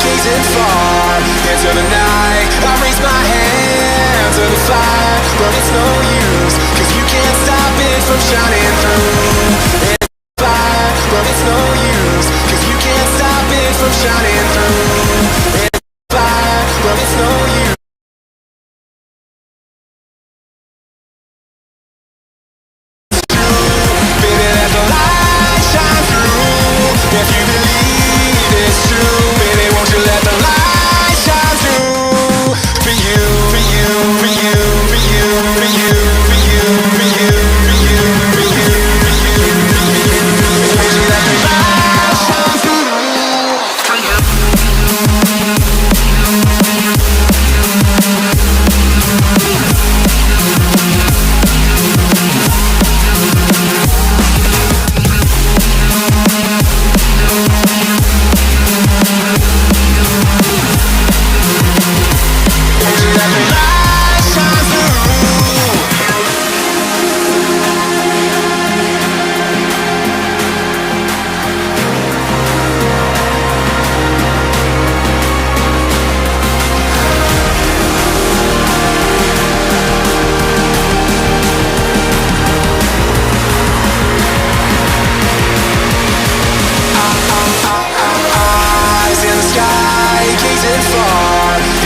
Gazing far into the night, I raise my hand to the fire, but it's no use, cause you can't stop it from shining through. It's fire, but it's no use, cause you can't stop it from shining through. It's fire, but it's no use. Baby, let the light shine through. If you believe it's true, baby, won't you let the light shine through? For you, for you, for you, for you, for you, for you, for you, for you, for you, for you, for you. Won't you let the light shine through? For you.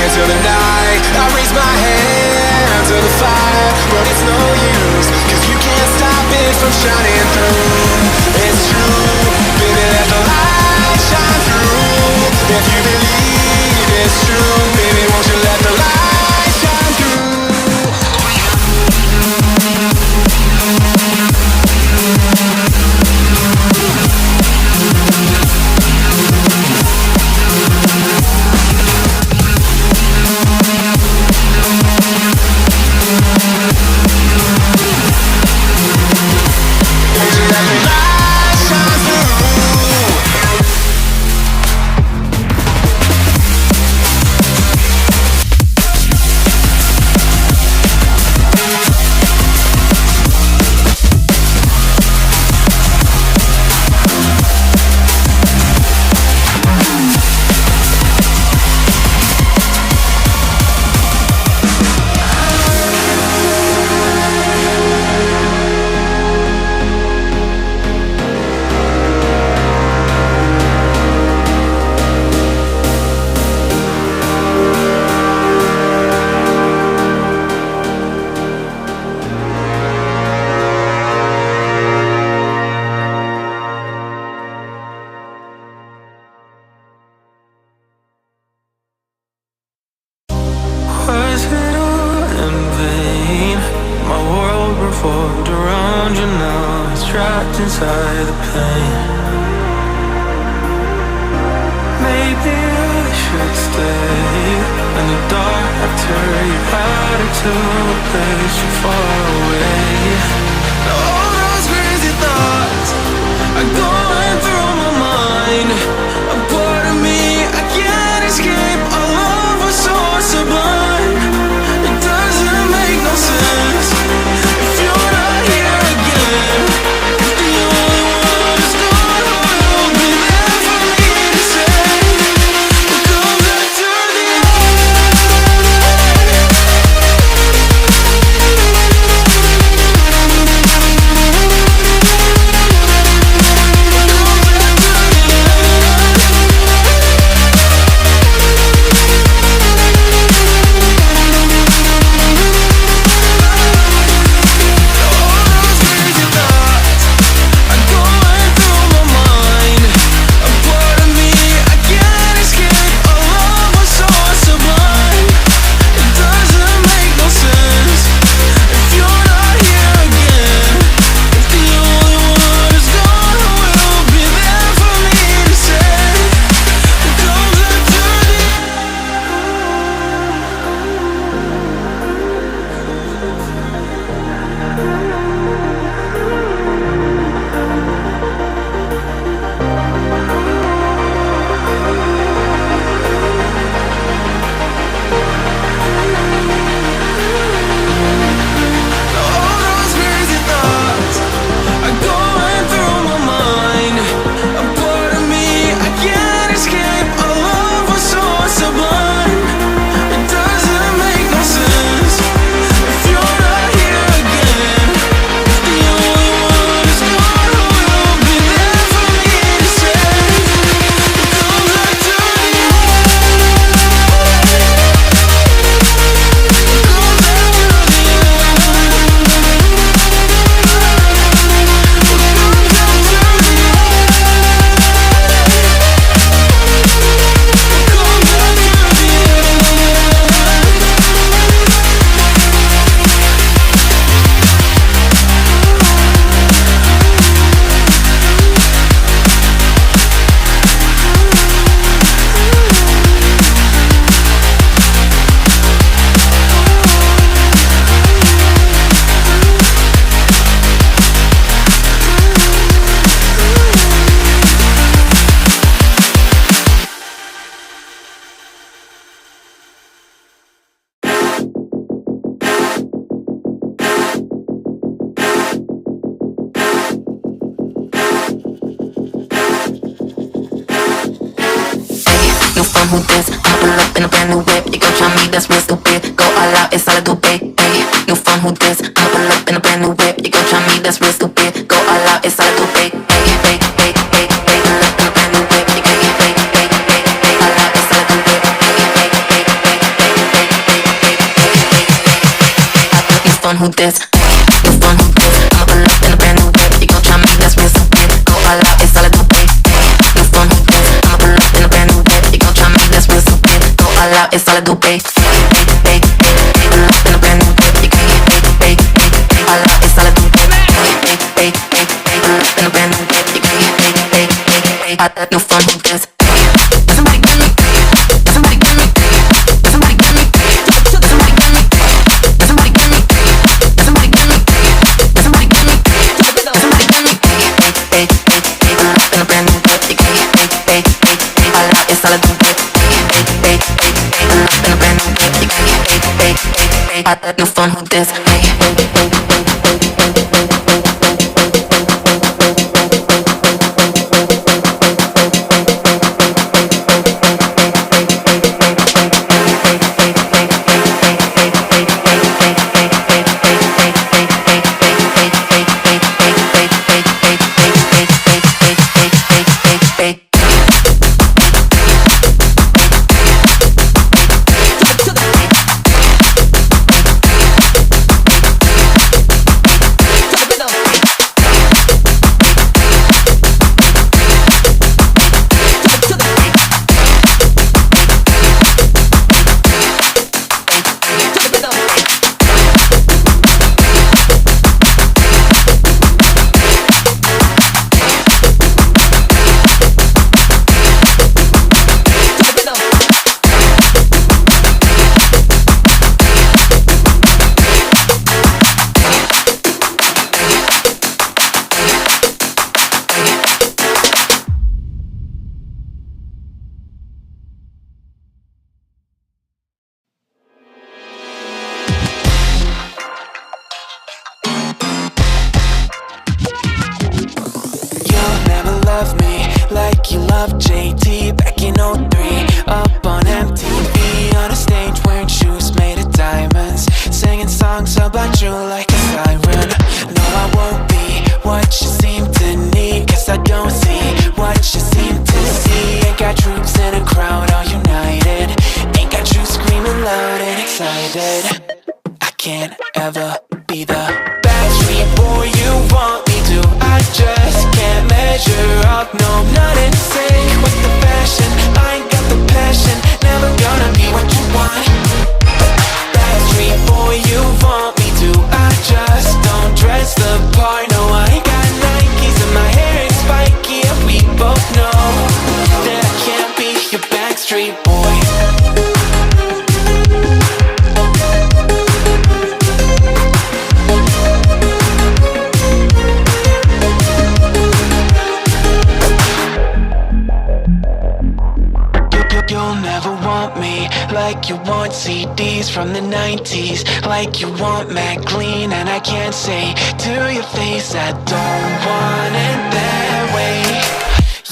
Into the night, I raise my hand to the fire, but it's no use, cause you can't stop it from shining through. It's true, baby, let the light shine through. If you believe it's true, baby, won't you let the light shine through? Was it all in vain? My world revolved around you, now it's trapped inside the pain. Maybe I should stay in the dark after you've had it to a place too far away. All those crazy thoughts are going through my mind. A part of me I can't escape. Our love was so sublime. It doesn't make no sense if you're not here again. If the only one who's gone will be there for me to say, what comes after the end? fun, who this? I'ma pull up in a brand new whip. You gon' try me, that's real stupid. Go all out, it's all I do, babe. Ay, new fun, who this? I'ma pull up in a brand new whip. You gon' try me, that's real stupid. Go all out, it's all I do, babe. Ay, ay, ay, ay, ay, pull up in a brand new whip. You gon' ay, ay, ay, ay, all out, it's all I do, babe. Ay, ay, ay, ay, ay, ay, ay, new fun, who this? New fun, who this? I'ma pull up in a brand new whip. You gon' try me, that's real stupid. Go all out, it's all I do, babe. New fun, who this? I'ma pull up in a brand new whip. You gon' try me, that's real stupid. Go all out, it's all I do, babe. Ay, ay, ay, pull up in a brand new whip. You gon' ay, ay, ay, ay, all out, it's all I do, babe. Ay, ay, ay, ay, pull up in a brand new whip. You gon' ay, ay, ay, ay, new fun, who this? Somebody get me. Somebody get me. Somebody get me. Somebody get me. Somebody get me. Somebody get me. Somebody get me. Somebody get me. Ay, ay, ay, ay, pull up in a brand new whip. You gon' ay, ay, ay, ay, all out, it's all I do, babe. Ay, ay, ay, ay, pull up in a brand new whip. You gon' ay, ay, ay, ay, new fun, who this? Love me like you love JT back in '03. Up on MTV on a stage wearing shoes made of diamonds, singing songs about you like a siren. No, I won't be what you seem to need, cause I don't see what you seem to see. Ain't got troops in a crowd all united, ain't got you screaming loud and excited. I can't ever be the Backstreet boy you want me to. I just can't measure up, no, I'm not in sync with the fashion. I ain't got the passion, never gonna be what you want. Backstreet boy you want me to. I just don't dress the part, no, I ain't got Nikes and my hair ain't spiky, and we both know that I can't be your Backstreet boy. You'll never want me like you want CDs from the 90s, like you want Mac Clean, and I can't say to your face I don't want it that way.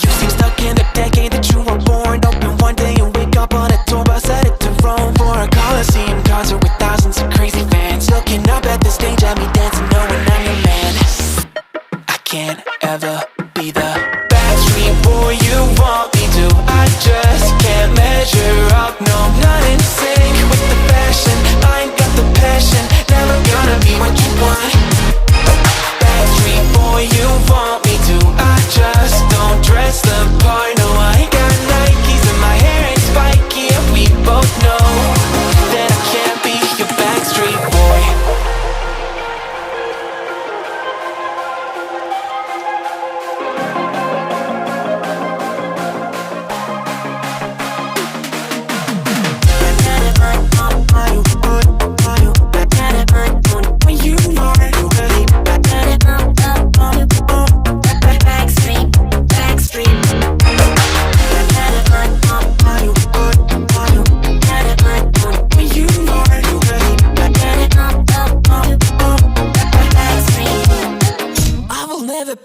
You seem stuck in the decade that you were born. Open one day and wake up on a tour bus headed to Rome for a Coliseum concert with thousands of crazy fans, looking up at the stage at me dancing, knowing I'm your man. I can't ever be the Backstreet boy you want me to. I just can't measure up, no, I'm not in sync with the fashion. I ain't got the passion, never gonna be what you want. Backstreet boy you want me to. I just don't dress the part, no, I ain't got Nikes and my hair ain't spiky, and we both know that I can't be your Backstreet boy.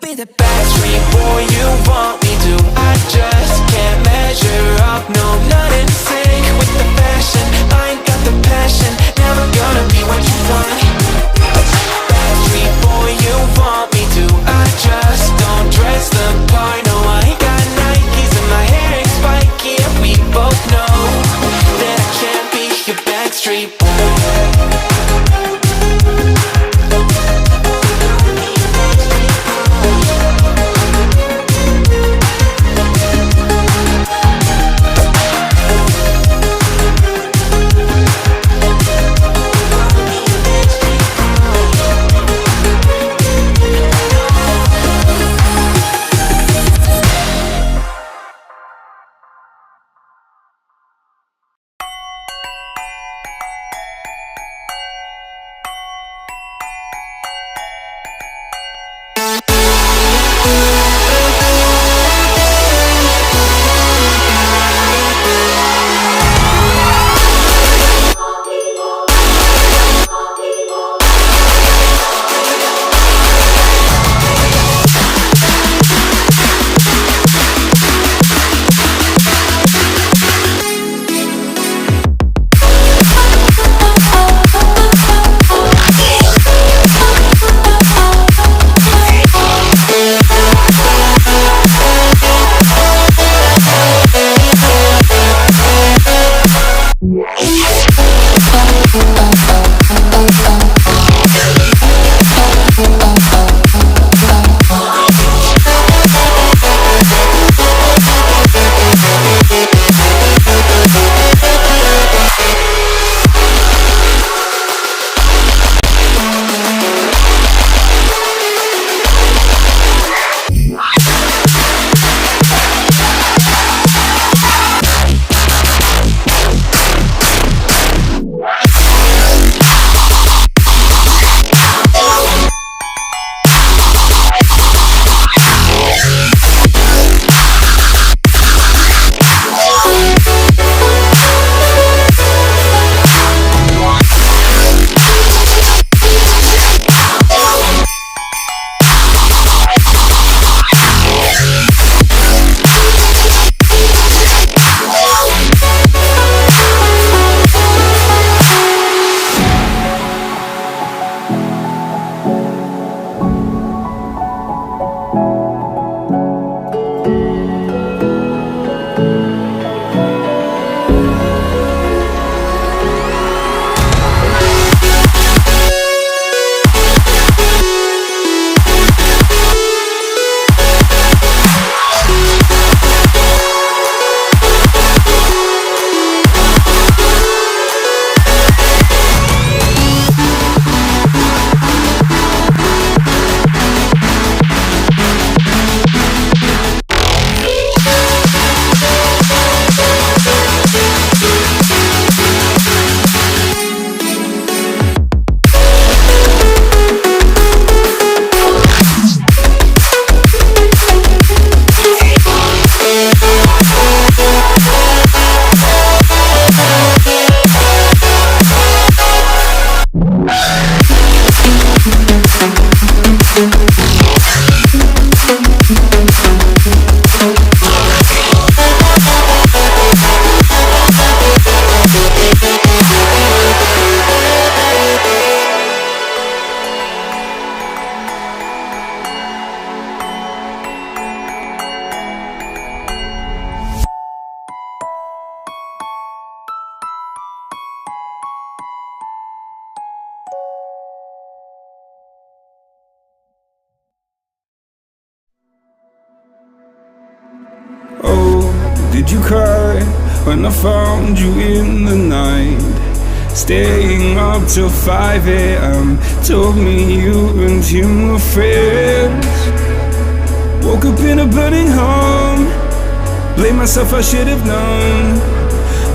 Be the Backstreet boy you want me to. I just can't measure up, no, I'm not in Did you cry when I found you in the night? Staying up till 5 a.m. Told me you and him were friends. Woke up in a burning home. Blame myself, I should have known.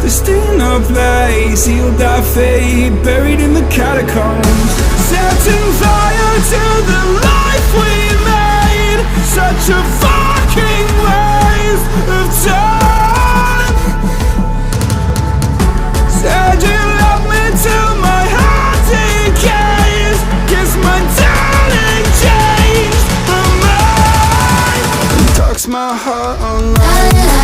To stay in a place, sealed our fate, buried in the catacombs. Setting fire to the life we made. Such a fucking waste of time. Said you love me till my heart decays. Guess my darling changed her mind. And talks my heart online.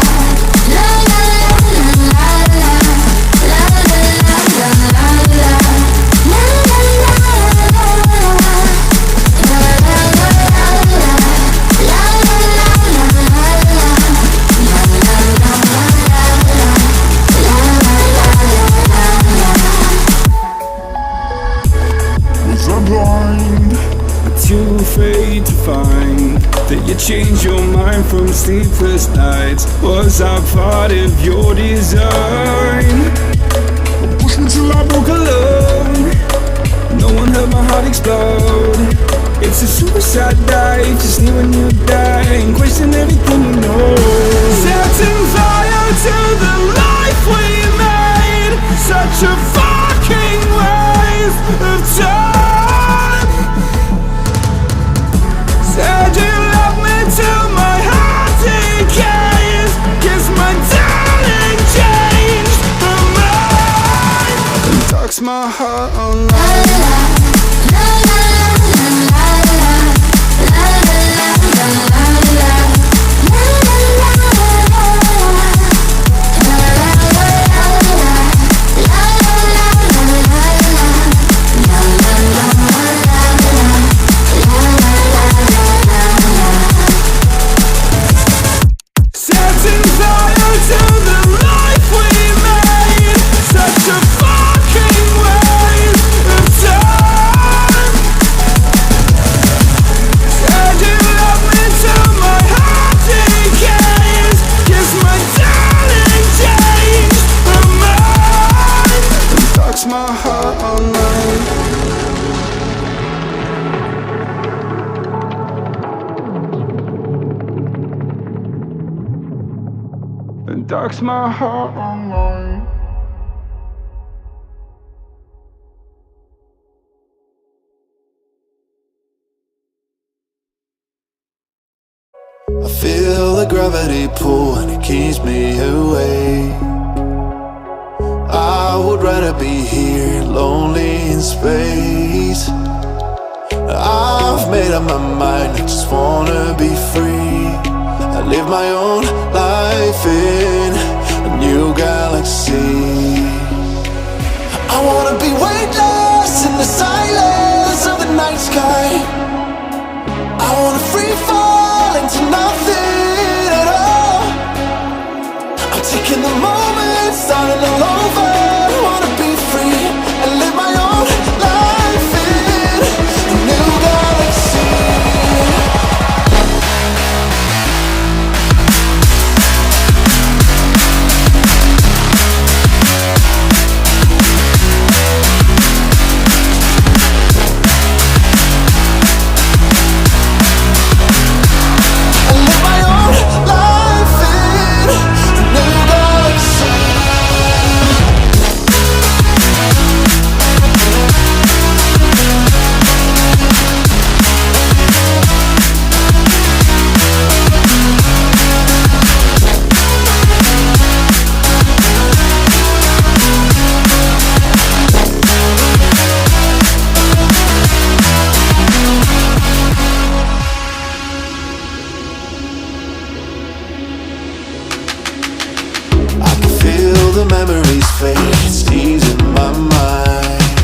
Too afraid to find that you changed your mind from sleepless nights. Was I part of your design? Push me till I broke alone. No one heard my heart explode. It's a suicide dive, just leave when you die and question everything you know. Setting fire to the life we made. Such a fucking waste of time. Said you love me till my heart decays. Guess my darling changed her mind. And talks my heart online. Darks my heart online. Feel the gravity pull and it keeps me away. I would rather be here, lonely in space. I've made up my mind, I just wanna be free. I live my own life in a new galaxy. I wanna be weightless in the silence of the night sky. I wanna free fall into nothing at all. I'm taking the moment, starting all over. I wanna be free and live my own life in a new galaxy. The memories fade, it's easing my mind.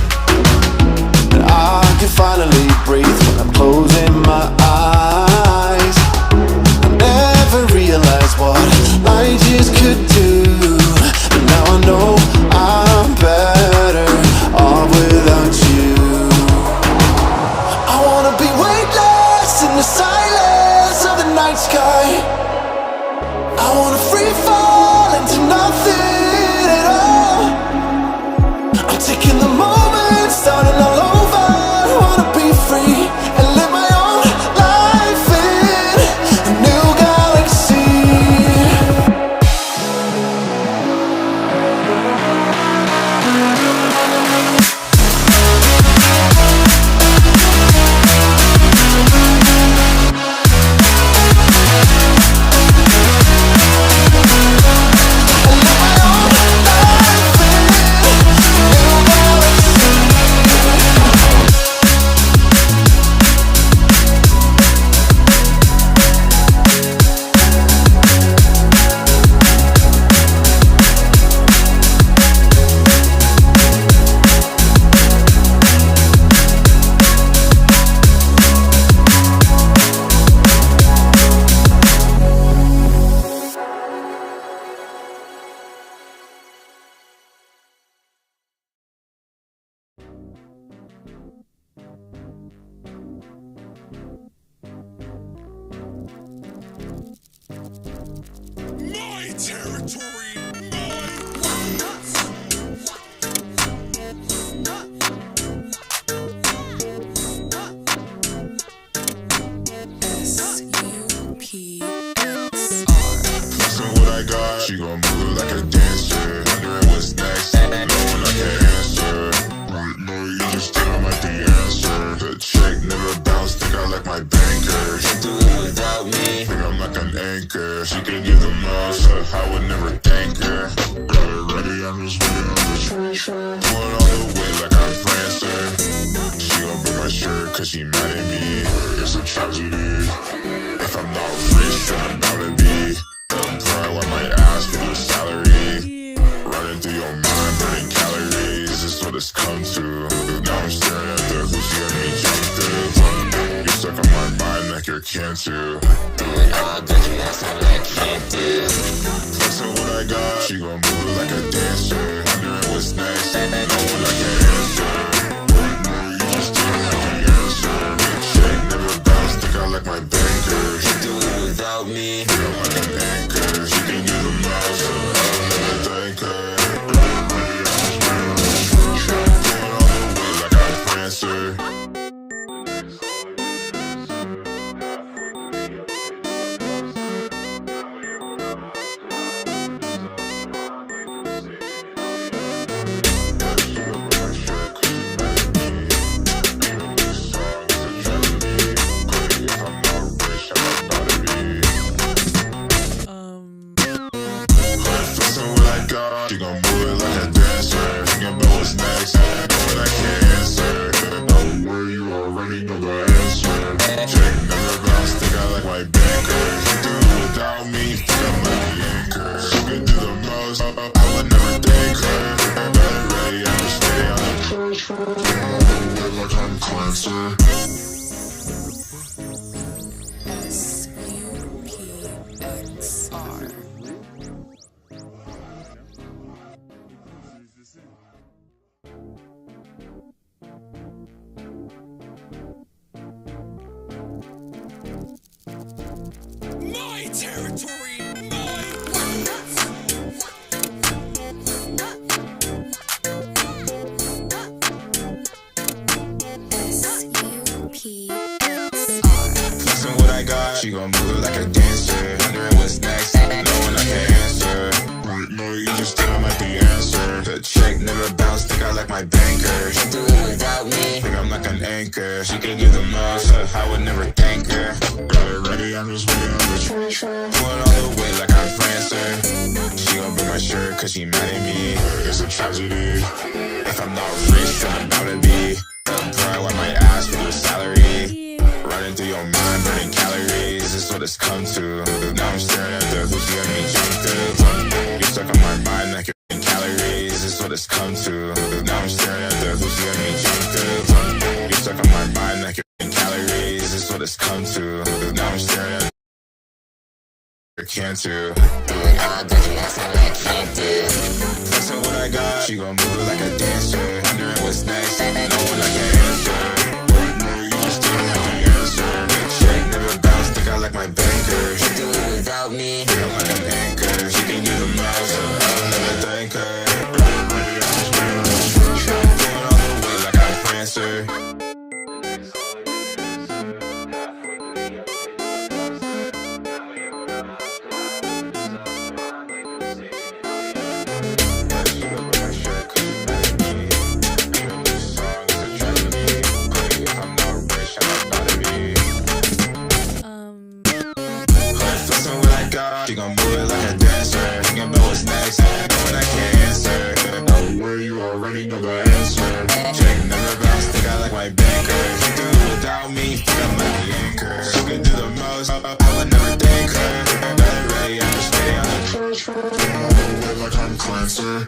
And I can finally breathe when I'm closing my eyes. I never realized what light years could do, but now I know I'm better off without you. I wanna be weightless in the silence of the night sky. I wanna free fall into nothing. Taking the moment, starting all over. I wanna be free and live my own life in a new galaxy. My territory, Flexing what I got, she gon' move it like a dancer. Wondering what's next, knowing I can't answer. Right now you just think I'm like the answer. The check never bounced, think I like my banker. Can't do it without me, think I'm like an anchor. She can give the most, I would never thank her. Got it ready, I'm just waiting on the treasure. Going all the way like I'm Prancer. She gon' break my shirt cause she mad at me. It's a tragedy. If I'm not rich, then I'm bound to be. Don't cry when my ass for your salary. Running through your mind, burning calories. This is what it's come to. Now I'm staring at the hoops you let me jump through. You're stuck on my mind like you're cancer. Doing all that you ask me like I can't do. Flexing what I got, she gon' move it like a dancer. Wondering what's next, knowing I can't answer. Right now you just don't have the answer. Check never bounce, think I like my banker. Can't do it without me, think I'm like an anchor. She can give the most, I'll never thank her. Going all the way like I'm Prancer. territory, boy. Flexing what I got, she gon' move it like a dancer. Wondering what's next, knowing I can't answer. Right now you just tell I'm the answer. The check never bounced, think I like my banker. She do it without me, think I'm like an anchor. She can do the most, I would never thank her. Got it ready, I'm just waiting on the transfer. Pulling all the way like I'm Prancer. She gon' bring my shirt cause she mad at me. It's a tragedy if I'm not rich, then I'm about to be. Bro, I might ask for your salary. Running through your mind, burning calories. This is what it's come to. Now I'm staring at the who's got me jumped up. You're stuck on my mind like you're burning calories. This is what it's come to. Now I'm staring at the who's got me jumped up. You're stuck on my mind like you're burning calories. This is what it's come to. Now I'm staring at can't do. Doing all that you ask me what I can't do. That's what I got. She gon' move it like a dancer. Wondering what's next, knowing I can't answer. Right now you just don't have the answer. That check never bounce, think I like my banker. She do it without me, think I'm like an anchor. She can do the most, I'll never thank her. Going all the way like I'm Prancer. She gon' move it like a dancer. Thinking about what's next, knowing I can't answer. Know where you already know the answer. Check never bounce, think I like my banker. She do it without me, think I'm like the anchor. She can do the most, I would never thank her. Better ready, I'm just waiting on the church. All the way like I'm Clancer.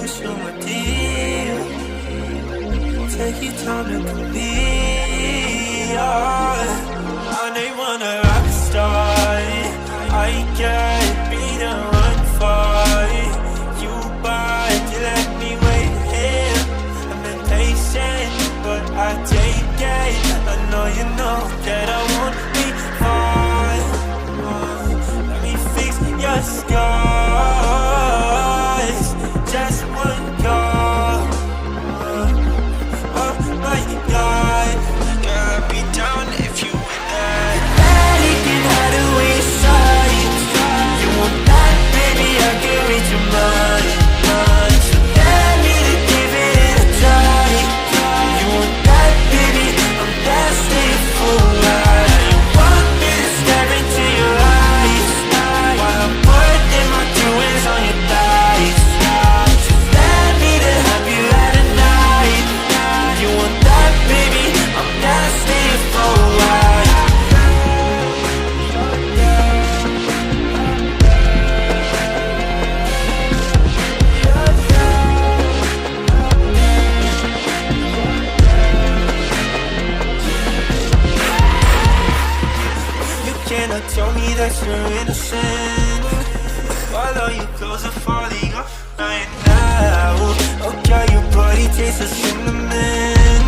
push you a deal. Take your time to complete. I ain't wanna rock star. I can't be the one for you, but you let me wait here. I'm impatient, but I take it. I know you know that I won't be far. Let me fix your scars. Just one call. Oh my God, girl, I'd be down if you were that. Daddy can hide away inside. You want that, baby? I can read your mind. So let me to give it a try. You want that, baby? I'm destined for life. You want me to stare into your eyes while I'm putting my two hands on your thighs. So let me to have you at a night. You want that, baby? I'm destined for life. You cannot tell me that you're innocent. While all your clothes are falling off right now. Okay, your body tastes of cinnamon.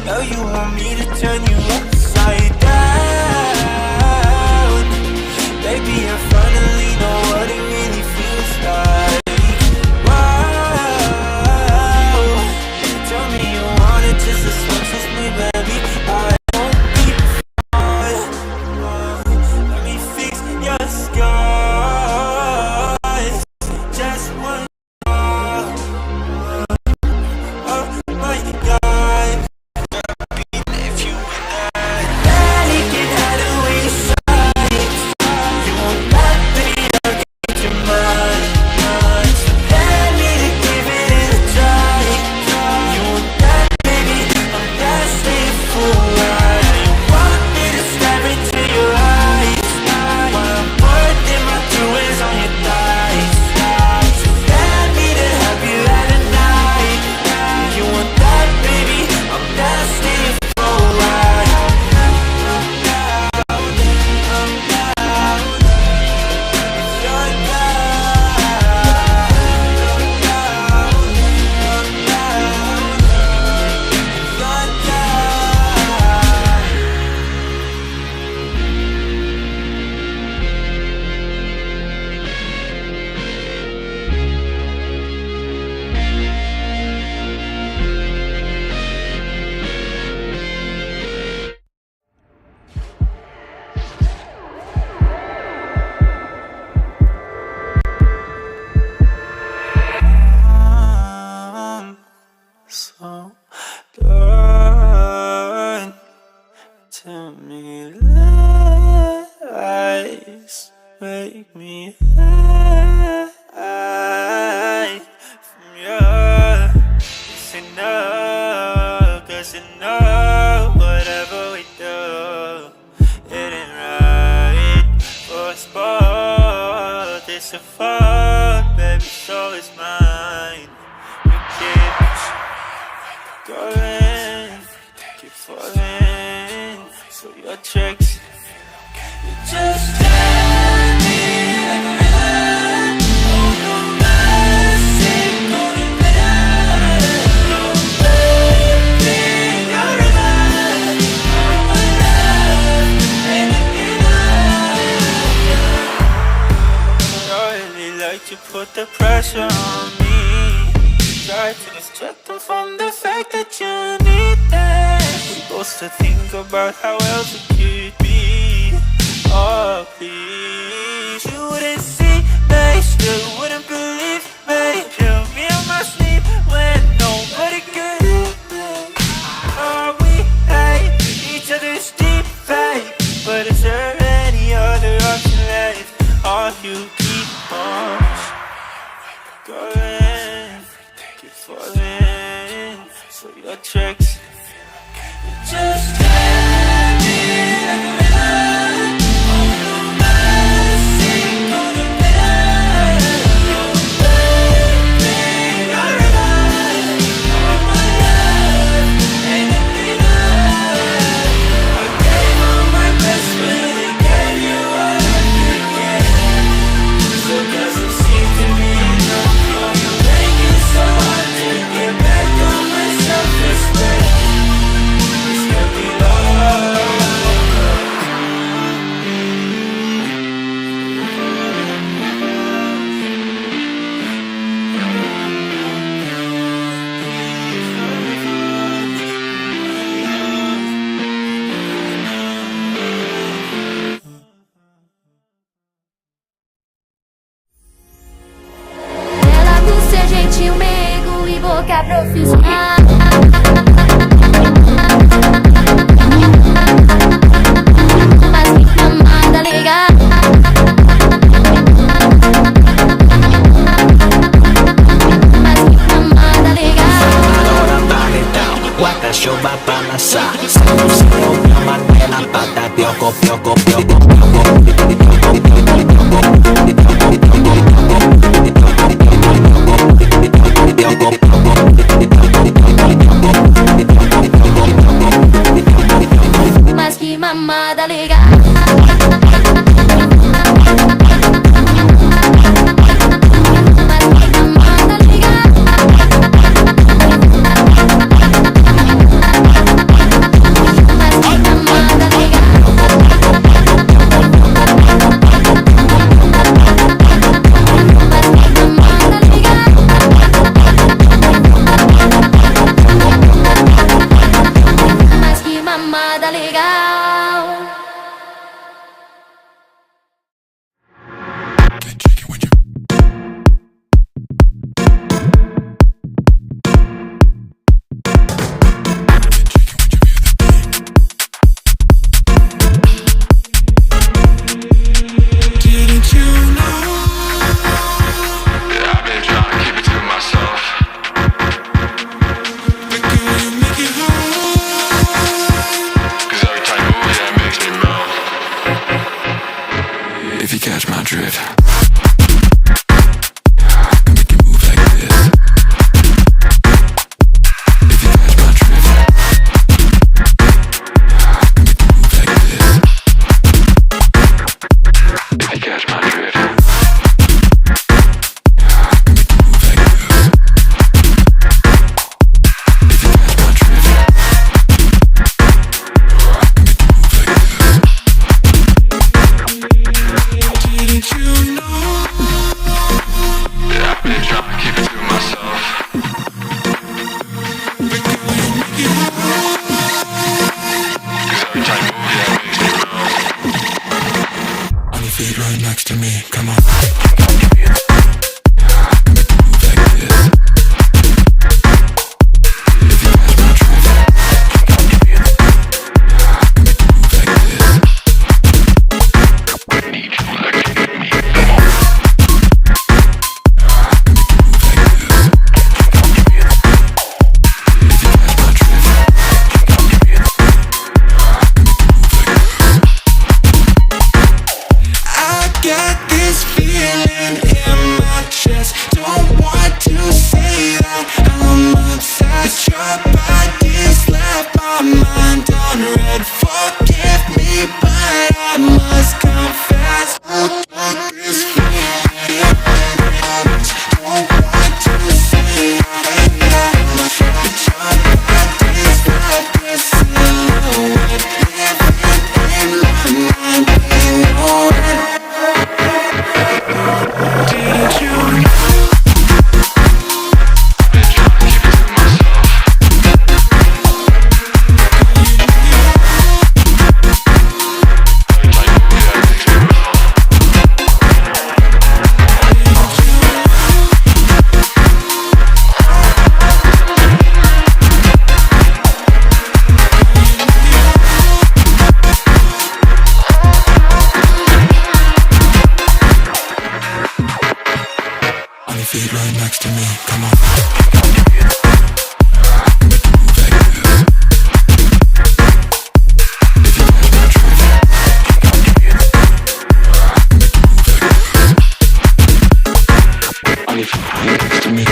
Now you want me to turn you upside down. Baby, I finally know what it really feels like. Wow. Tell me you want it just as much as me, baby. I won't be far. Let me fix your scars. Just one call. Oh my God, if you were that. Daddy can hide away inside. You want that, baby? I'll get your mind. So let me to give it a try. You want that, baby? I'm destined for life. You want me to stare into your eyes while I'm putting my two hands on your thighs. So let me to have you at a night. You want that, baby? I'm destined for life. So done. Tell me lies, make me high from you. It's enough, 'cause you know whatever we do, it ain't right for us both. It's a fuck, baby, so it's mine. We keep going, keep falling. So your tricks, you just got me like a villain. Oh no mercy, going down. No baby, you're alive. Oh my love, ain't enough. I really like to put the pressure on me. Try to distract them from the fact that you need that. We both to think about how else it could be. Oh please, you wouldn't see me, still wouldn't believe me. Kill me on my sleep when nobody could hear me. Oh, we hate each other's deep fate, but is there any other option left? Or you keep on going, keep falling. So your tricks, you just got me like a villain. Oh no mercy, gonna be. Guarda, show vai balançar. Se você ouvir uma tela, bata, pioco, pioco, pioco, Mas que mamada legal. Mamada legal. Didn't you know? Yeah, I've been trying to keep it to myself. But girl, you make it hard. Cause every time you move, yeah, it makes me melt. If you catch my drift, make you move like this. If you catch my drift, make you move like this. If you catch my drift, make you move like this. If you catch my drift, make you move like this. Didn't you know? Yeah, I've been trying to keep it to myself. But girl, you make it hard. Cause every time you move, yeah, it makes me melt. On your feet right next to me, come on. Make you move like this. If you catch my drift, make you move like this. Need you like you need me, come on. If you catch my drift, I got this feeling in my chest. Don't want to say that I'm obsessed. Your body's left my mind on red. Forgive me, but I must confess. This feeling, don't want to say that. But your body's left this silhouette. Living in my mind, you know it. Didn't you know? Been trying to keep it to myself. Every time you move, yeah, it makes me melt. On your feet right next to me, come on. Make you move like this. If you catch my drift, make you move like this. On your feet right next to me.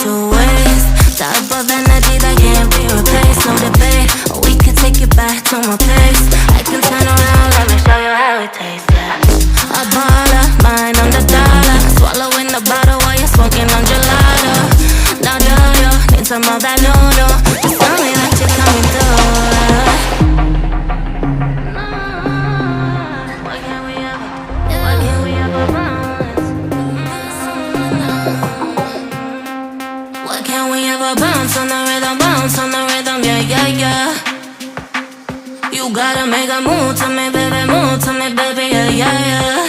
to waste. Type of energy that can't be replaced. No debate, we can take it back to my place. I can turn around, let me show you how it tastes. A baller, mine on the dollar. Swallowing the bottle while you're smoking on gelato. Now do you need some of that no-no? Just tell me that you're coming through. Why can't we ever bounce? Why can't we ever bounce on the rhythm, yeah, yeah, yeah. You gotta make a move to me, baby, yeah, yeah, yeah.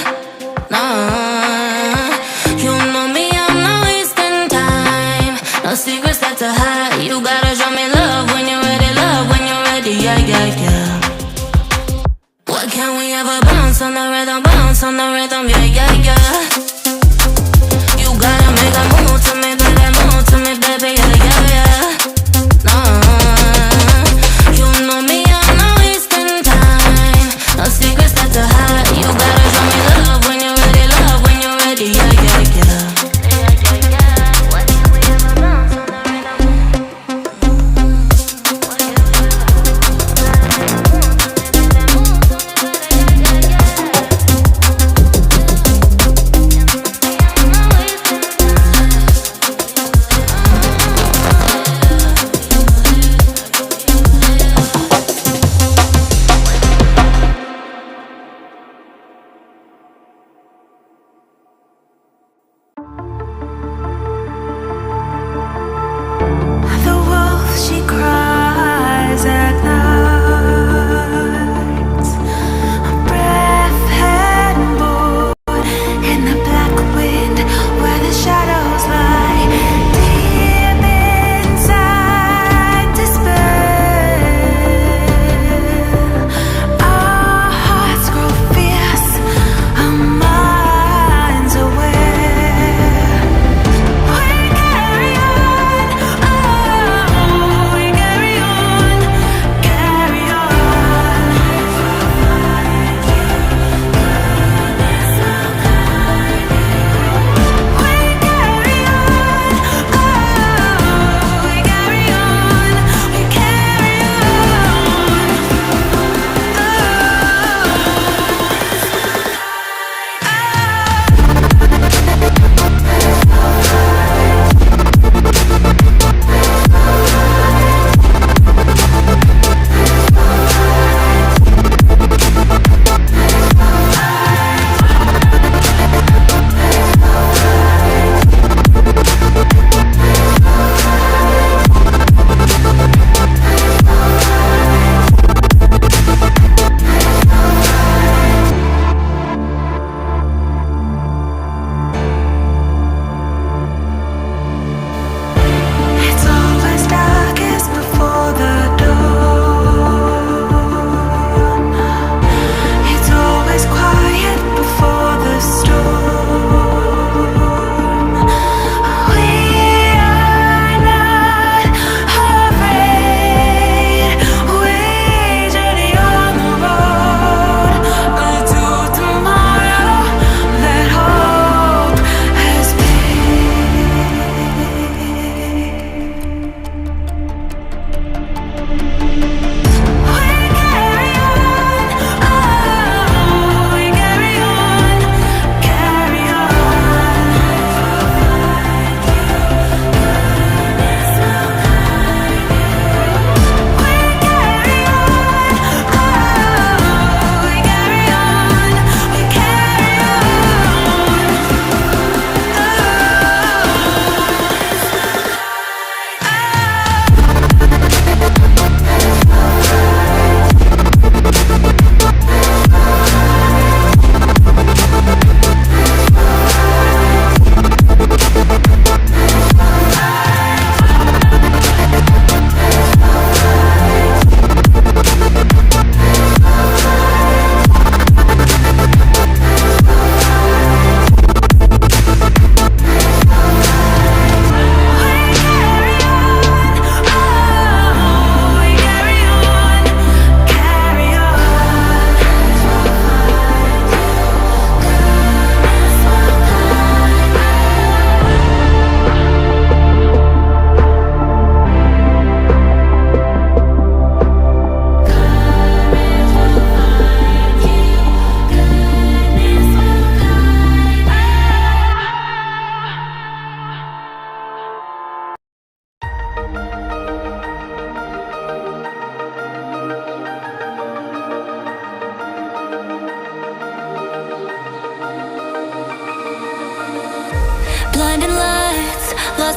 Nah, you know me, I'm not wasting time. No secrets that to hide. You gotta show me love when you're ready, yeah, yeah, yeah. Why can't we ever bounce on the rhythm, yeah, yeah, yeah. You gotta make a move to me, baby, yeah, yeah, yeah. Nah, you know me, I'm not wasting time. No secrets that to hide. You gotta show me love when you're ready, yeah, yeah, yeah. Why can't we ever bounce on the rhythm?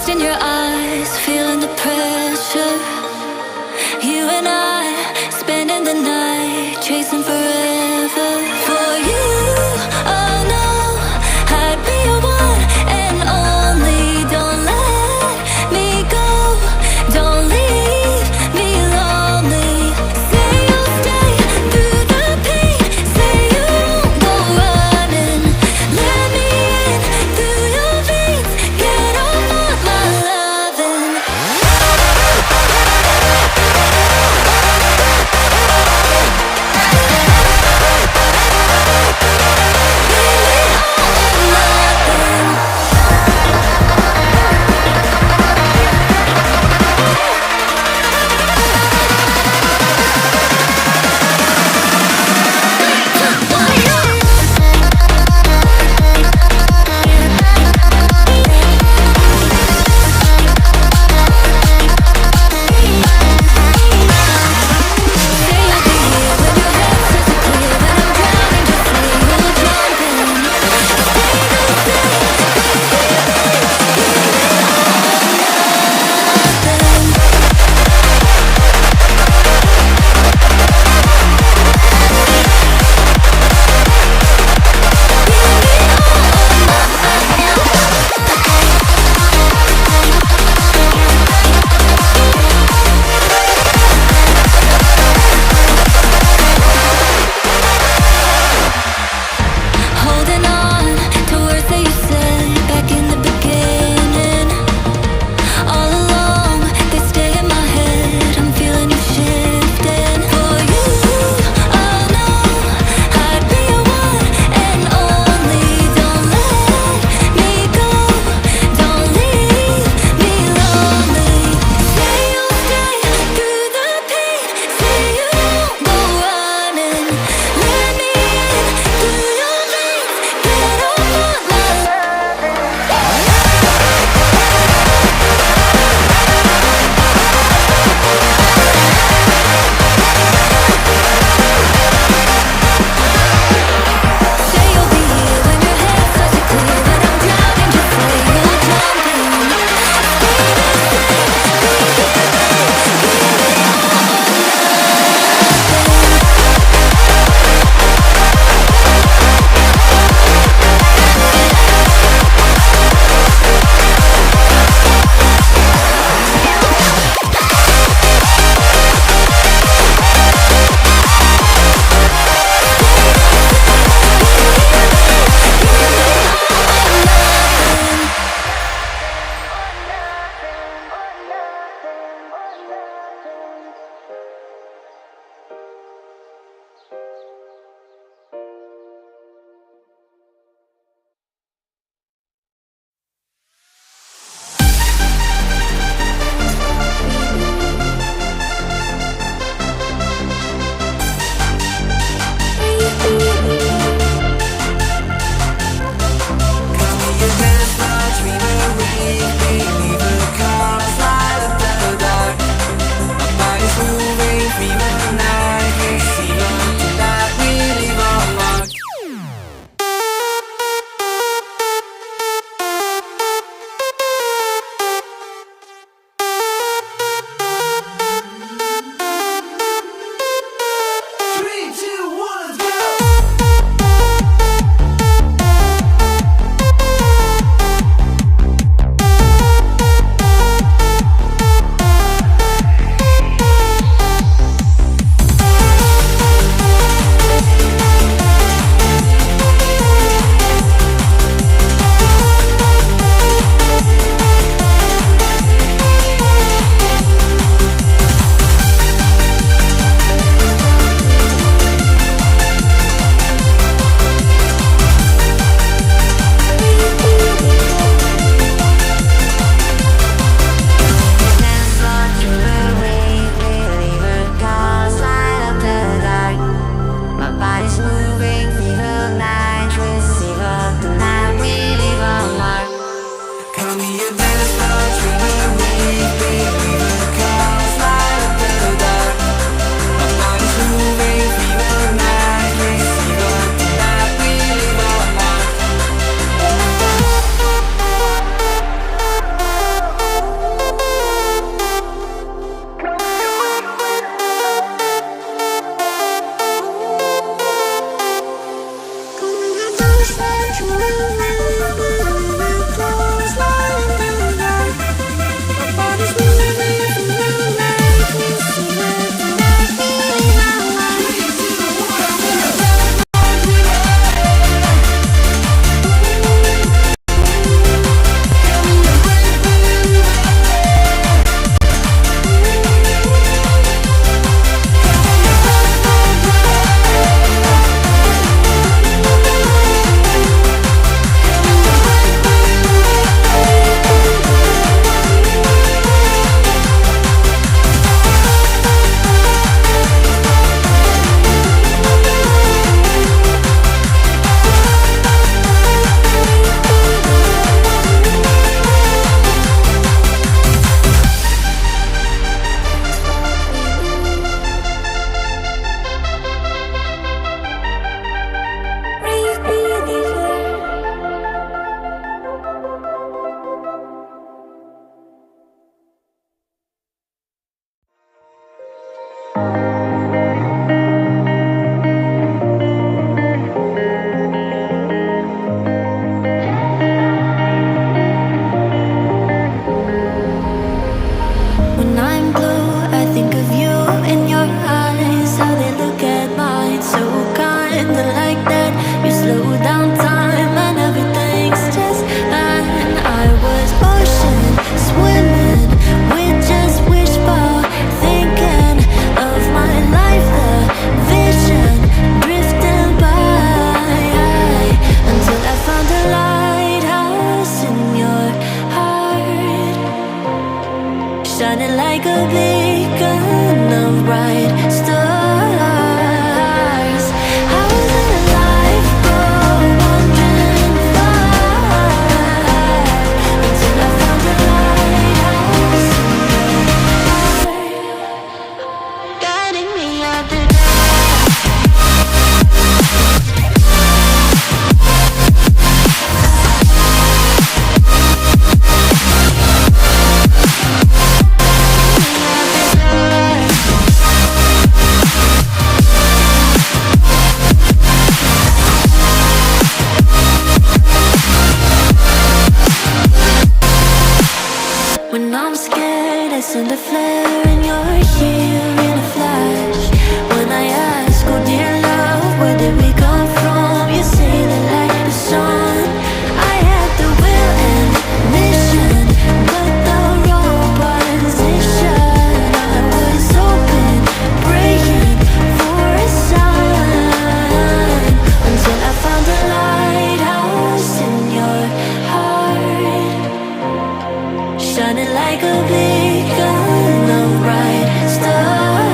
lost in your eyes, feeling the pressure. You and I spending the night, chasing forever. For you, oh no, I'd be your one and only. Don't let me go, don't leave me lonely. Say you'll stay through the pain, say you won't go running. Let me in through your veins, get off of my loving. shining like a beacon of bright stars. I was in a life for wandering far until I found a lighthouse guiding me out the when I'm scared, I send a flare and you're here in a flash. When I ask, oh dear love, where did we come from? You say that like the sun, I had the will and mission, but the wrong position. I was open, praying for a sign until I found a lighthouse in your heart, shining like a beacon of bright stars.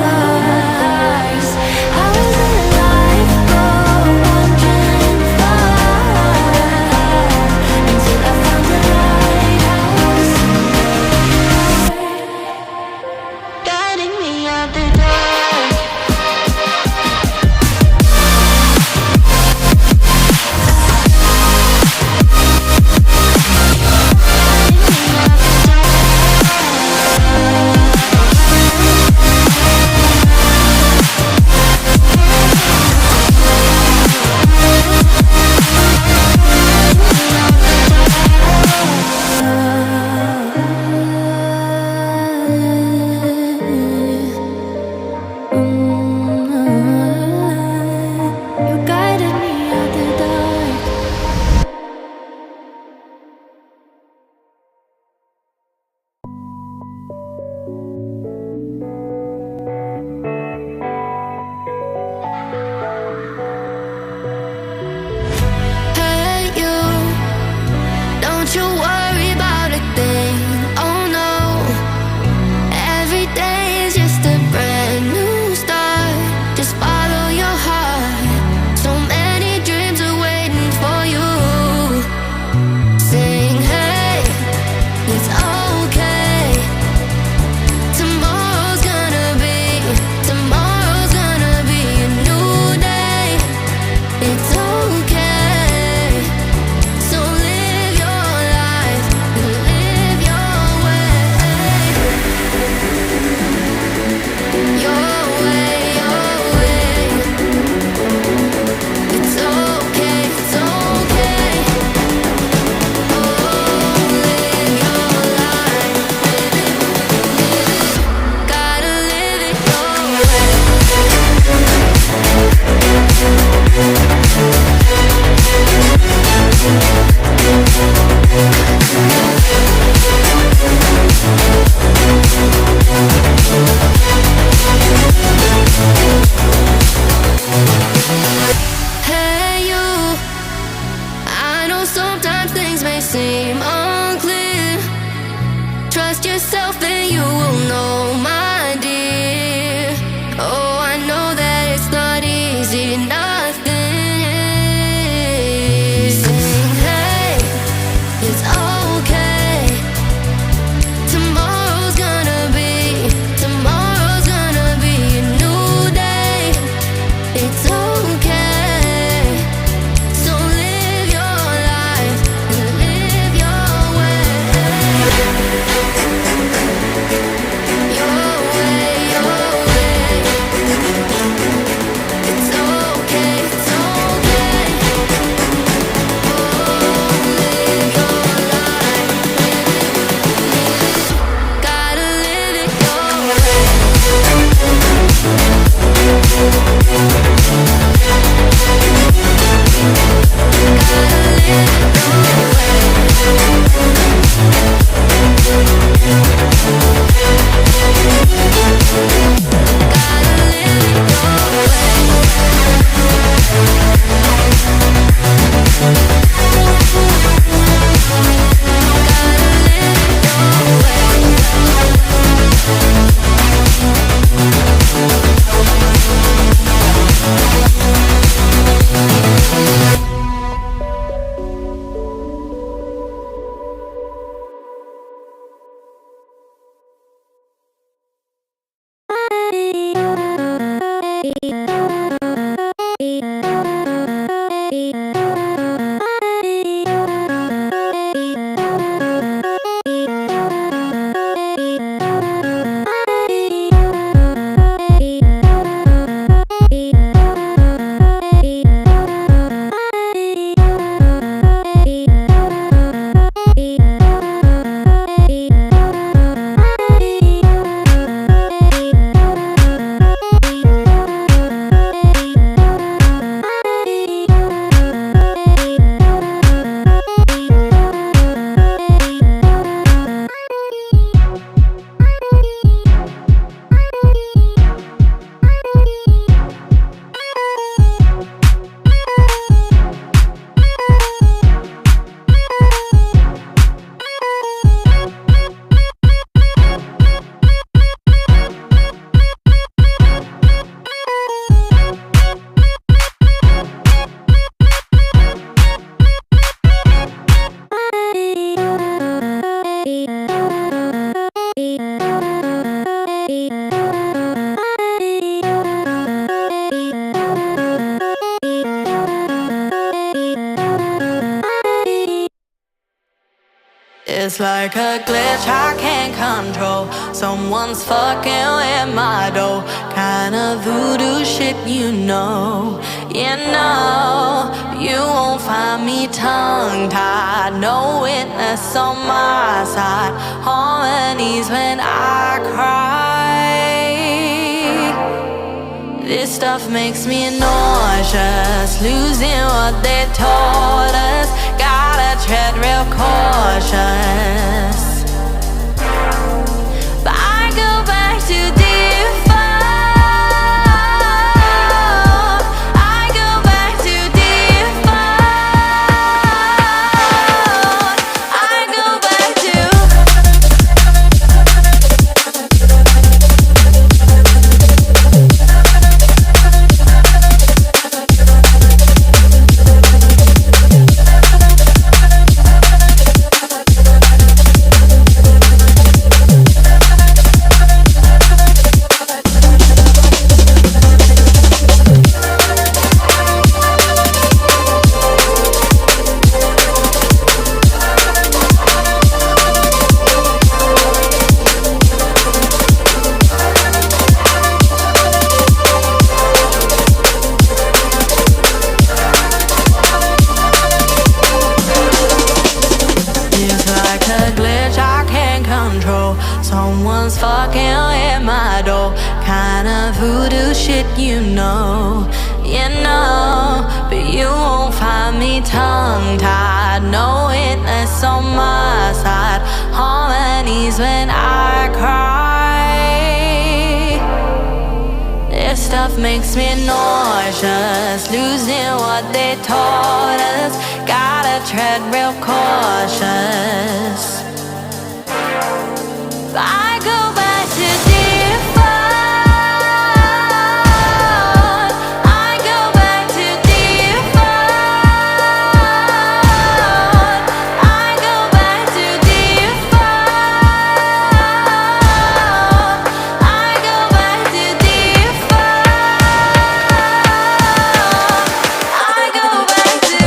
It's like a glitch I can't control. Someone's fucking with my dough. Kind of voodoo shit, you know. You know, you won't find me tongue-tied. No witness on my side. Harmonies when I cry. This stuff makes me nauseous. Losing what they taught us. Gotta tread real cautious. But I go back to default. I go back to default. I go back to someone's fucking with my dough. Kind of voodoo shit, you know. You know, but you won't find me tongue-tied. No witness on my side. Harmonies when I cry. This stuff makes me nauseous. Losing what they taught us. Gotta tread real cautious. I go back to default. I go back to default. I go back to default. I go back to default. I go back to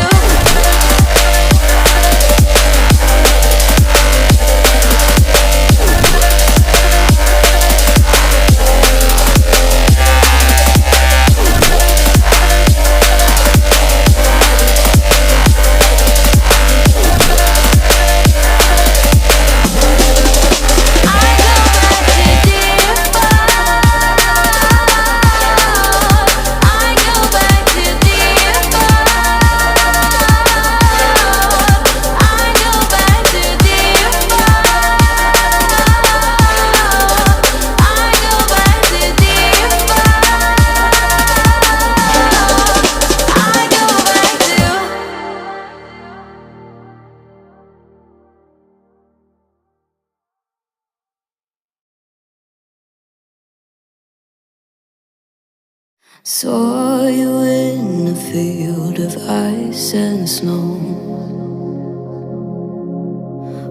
Saw you in a field of ice and snow,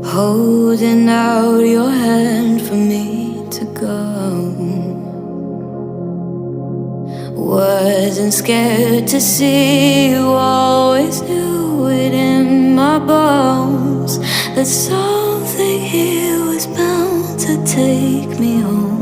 holding out your hand for me to go. Wasn't scared to see you, always knew it in my bones that something here was bound to take me home.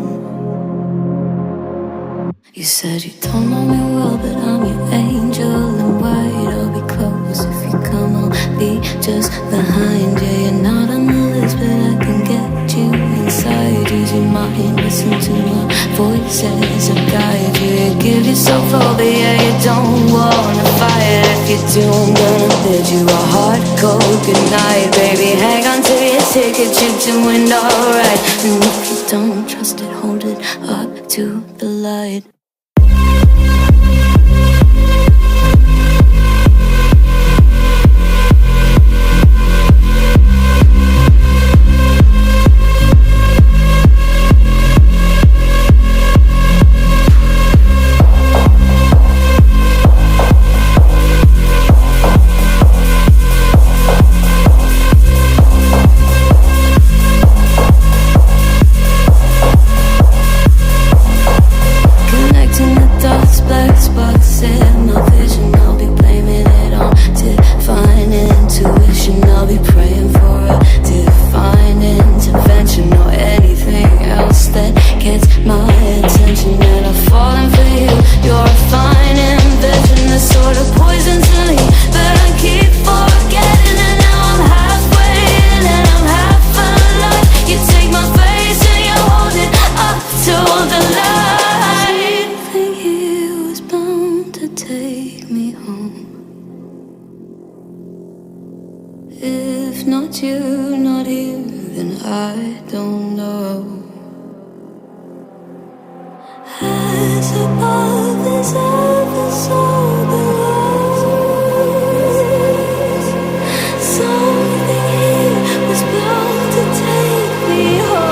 You said you don't know me well, but I'm your angel in white. I'll be close if you come, I'll be just behind you. You're not on the list, but I can get you inside. Use your mind, listen to my voices and guide you. You give yourself over, yeah, you don't wanna fight. If you do, I'm gonna bid you a hard cold goodnight. Baby, hang on to your ticket, you're doing alright. And if you don't trust it, hold it up to the light. If not you, not here, then I don't know. As above is ever so below. Something here was bound to take me home.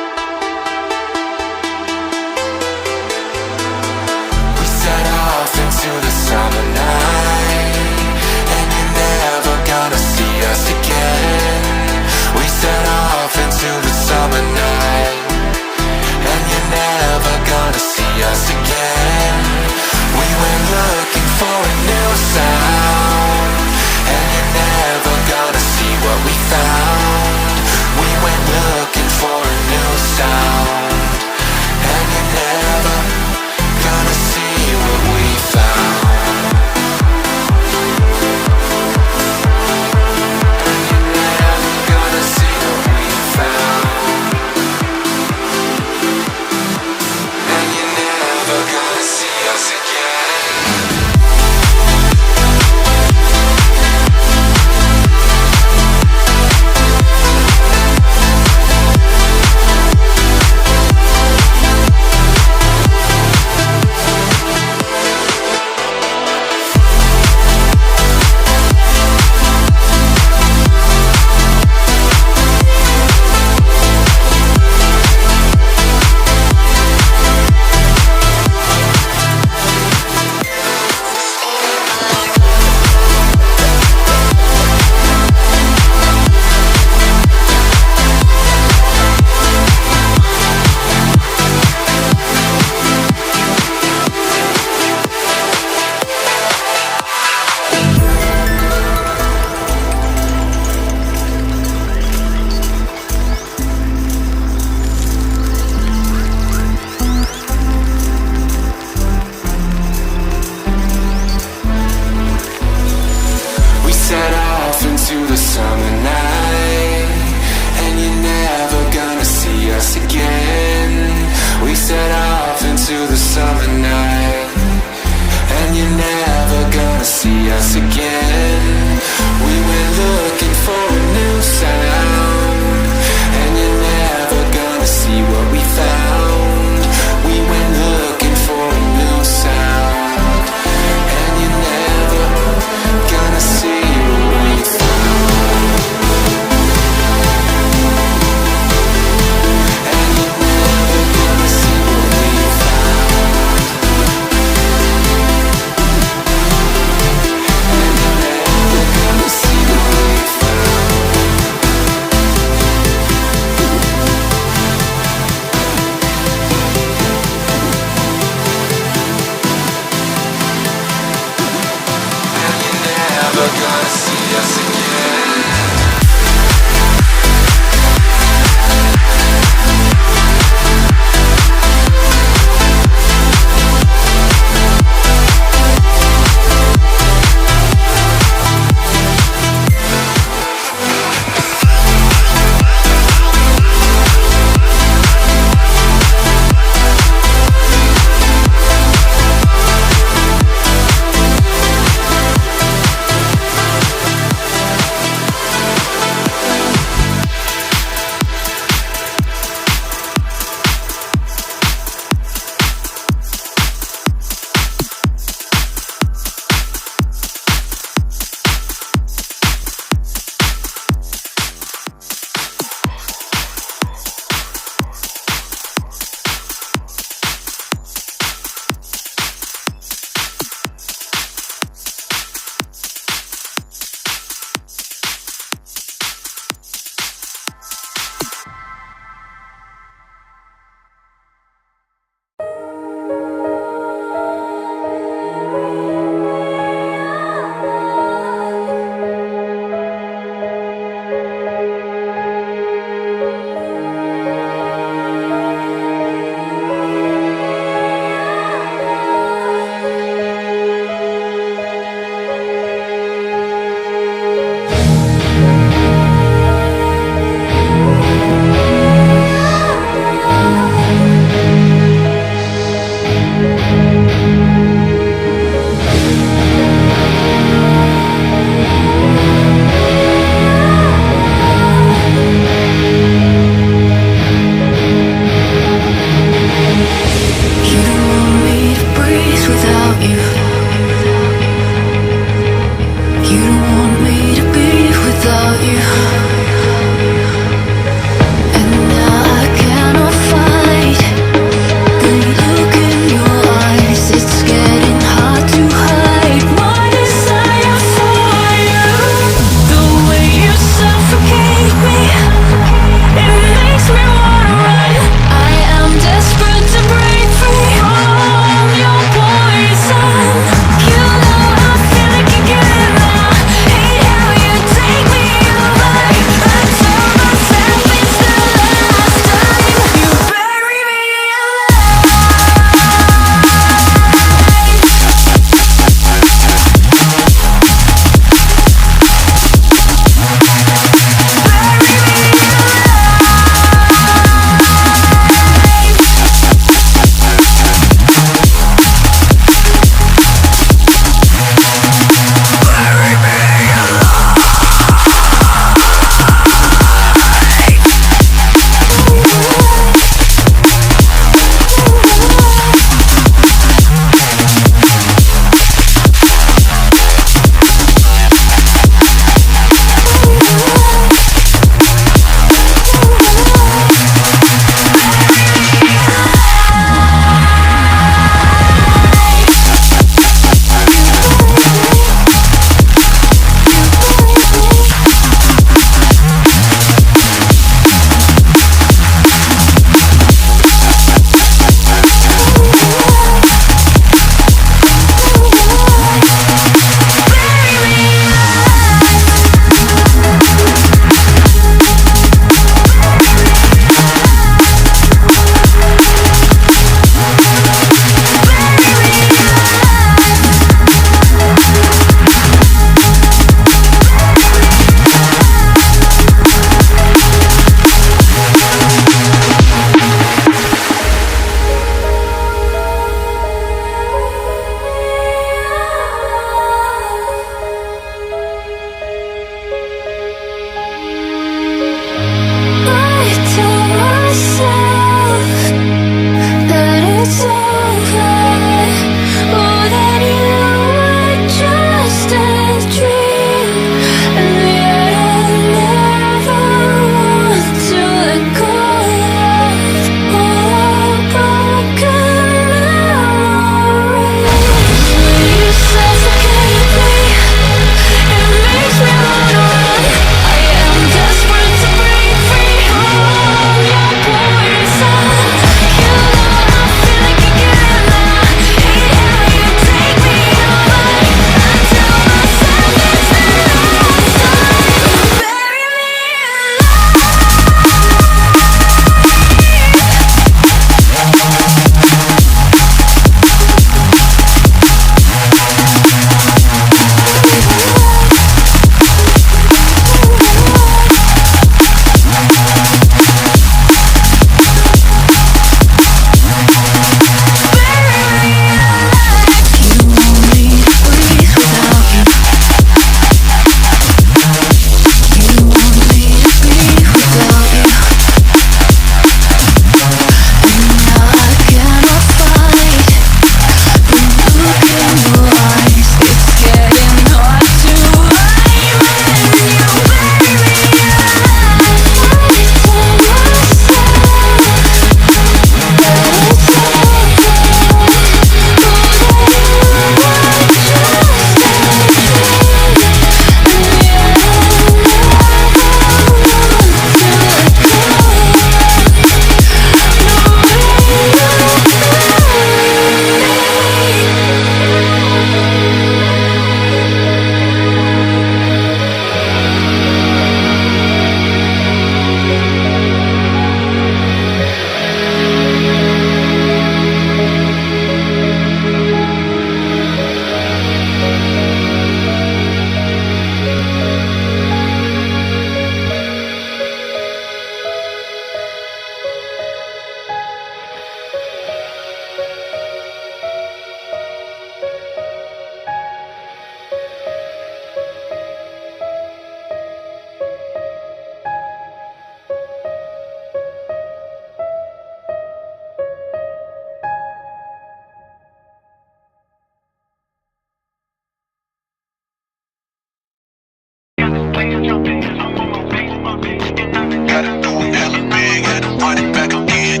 run it back again.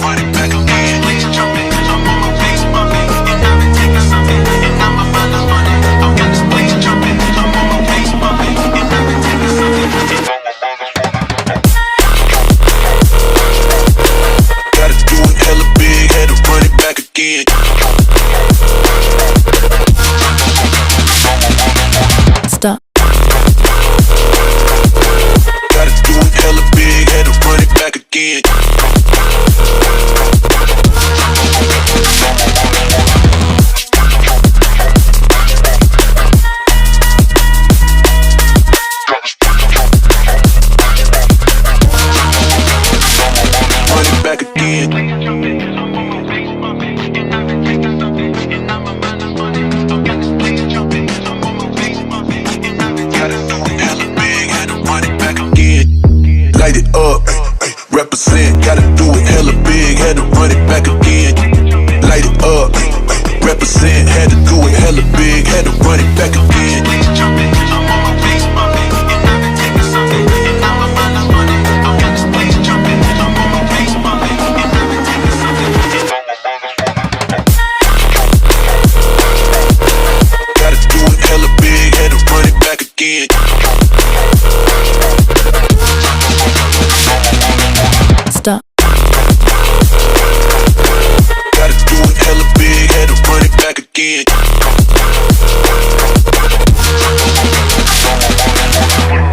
Run it back again. Gotta do it hella big, had to run it back again. Stop. Gotta do it hella big, had to run it back again. Run it back again. Light it up, represent, gotta do it hella big, had to run it back again. Light it up, represent, had to do it hella big, had to run it back again. Gotta do it hella big, had to run it back again. Stop. Gotta do it hella big, had to run it back again.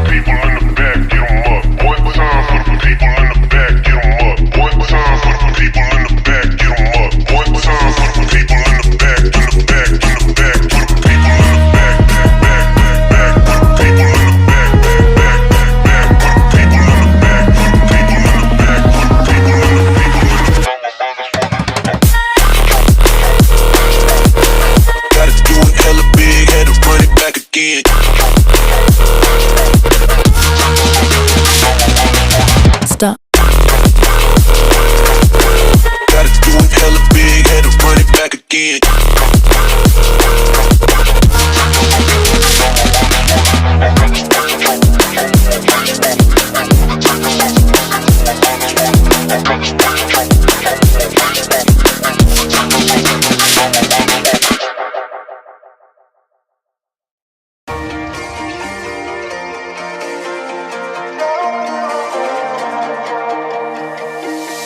People in the back, get 'em up. Boy, time for the people in the back, get 'em up. Boy, time for the people in the back, get 'em up. Boy, time for the people in the back, in the back, in the back. For the people in the back, back, back, back. For the people in the back, back, back, back. For the people in the back, for the people in the back, for the people in the Gotta do it hella big, had to run it back again. Stop. Gotta do it hella big, had to run it back again.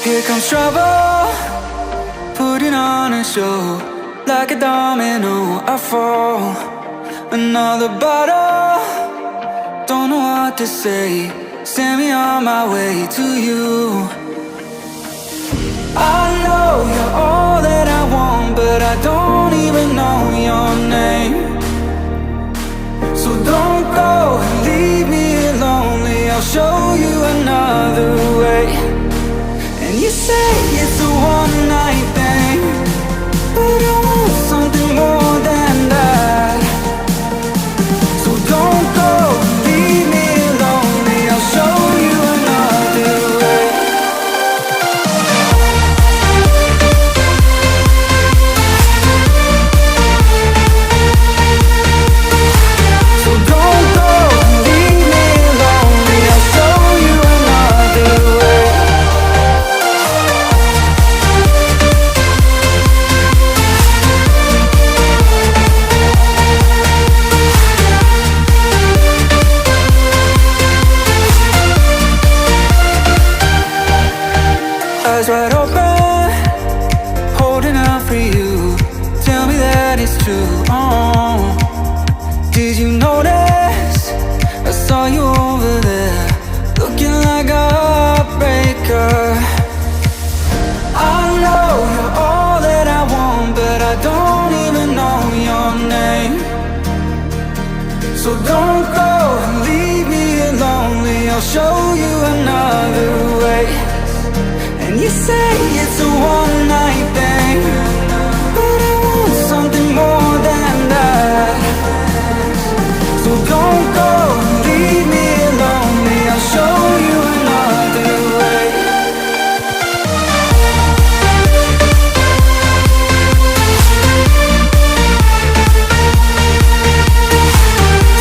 Here comes trouble, putting on a show. Like a domino, I fall. Another bottle, don't know what to say. Send me on my way to you. I know you're all that I want, but I don't even know your name. So don't go and leave me here lonely. I'll show you another way. And you say it's a one-night thing, but I want something more than that. So don't go and leave me here lonely. I'll show you another way. So don't go and leave me here lonely. I'll show you another way. Eyes wide open, holding out for you. Tell me that it's true. Oh, did you notice? I saw you over there, looking like a heartbreaker. I know you're all that I want, but I don't even know your name. So don't go and leave me here lonely. I'll show you another way. And you say it's a one-night thing, but I want something more than that. So don't go and leave me here lonely. I'll show you another way.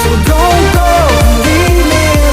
So don't go and leave me here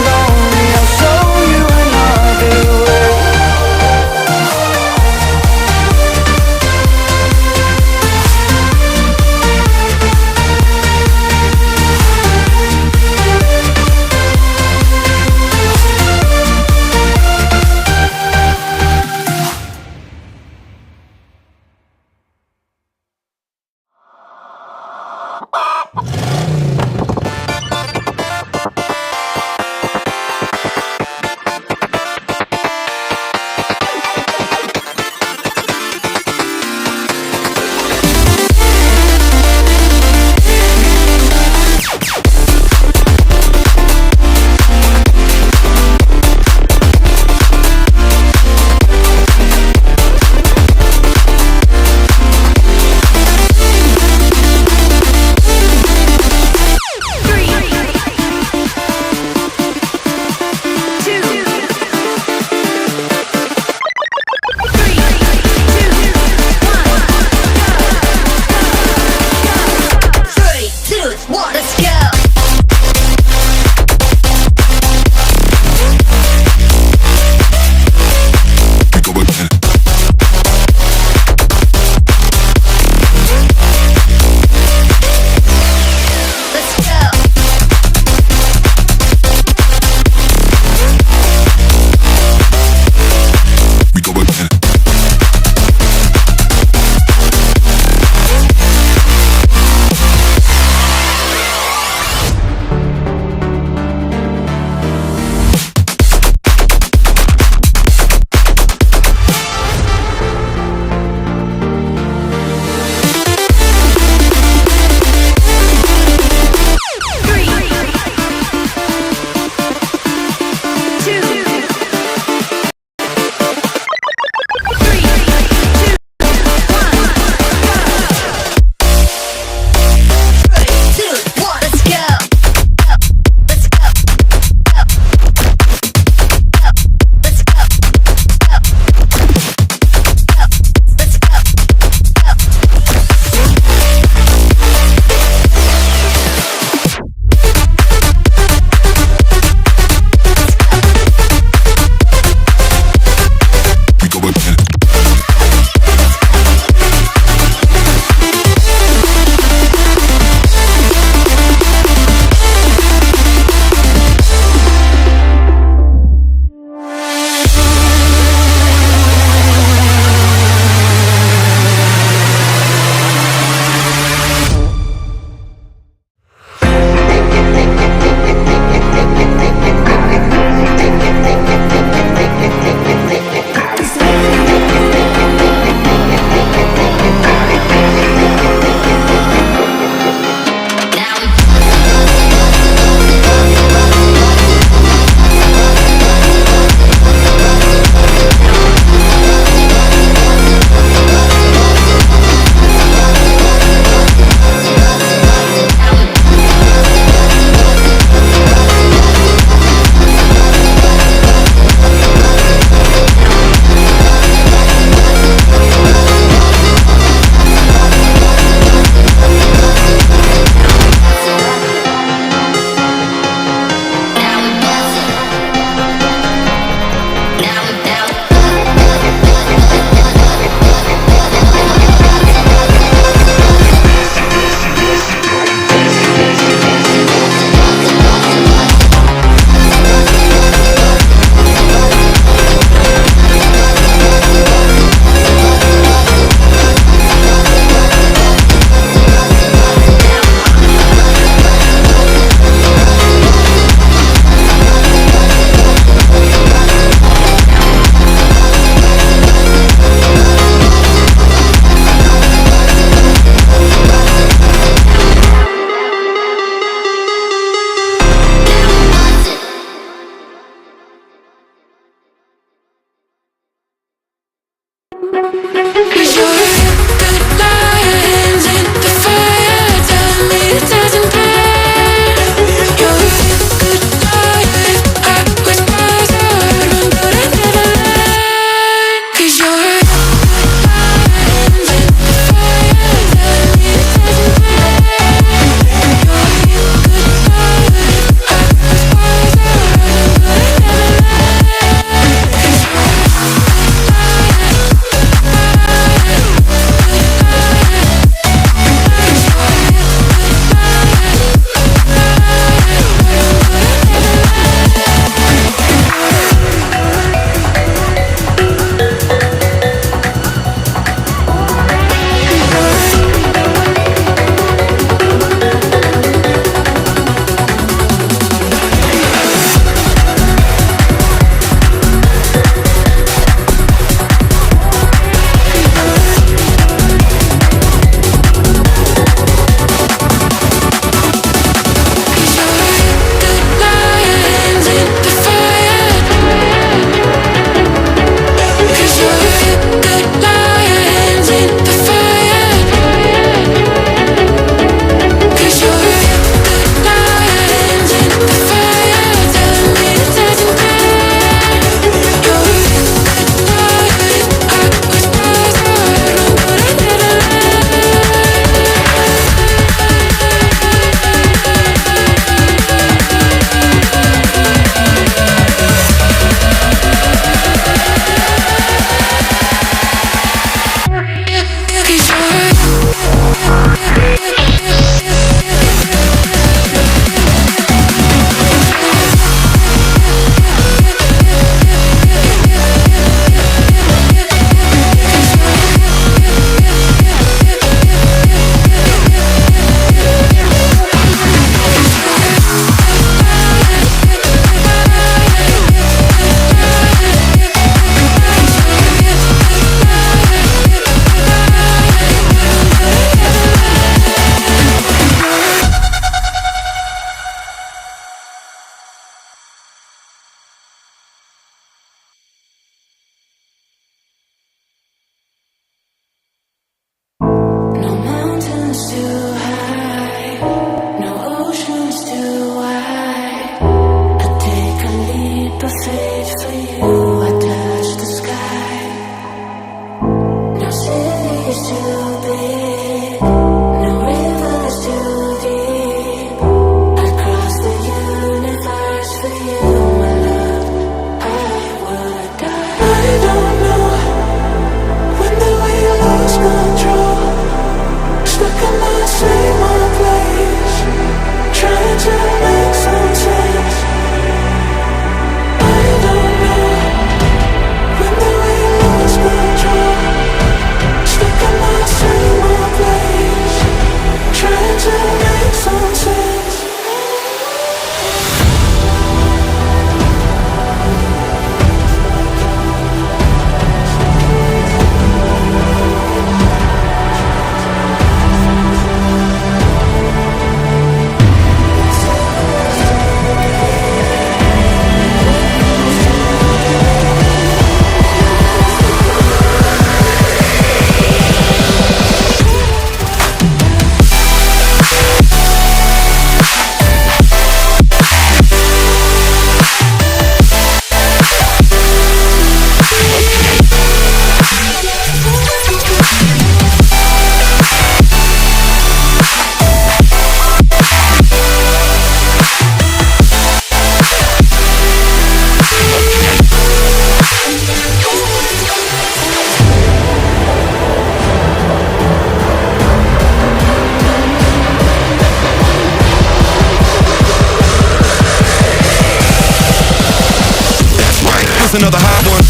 Here's another hot one.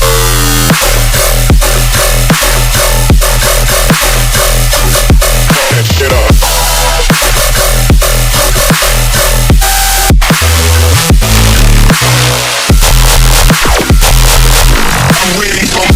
That shit up. I'm waiting for.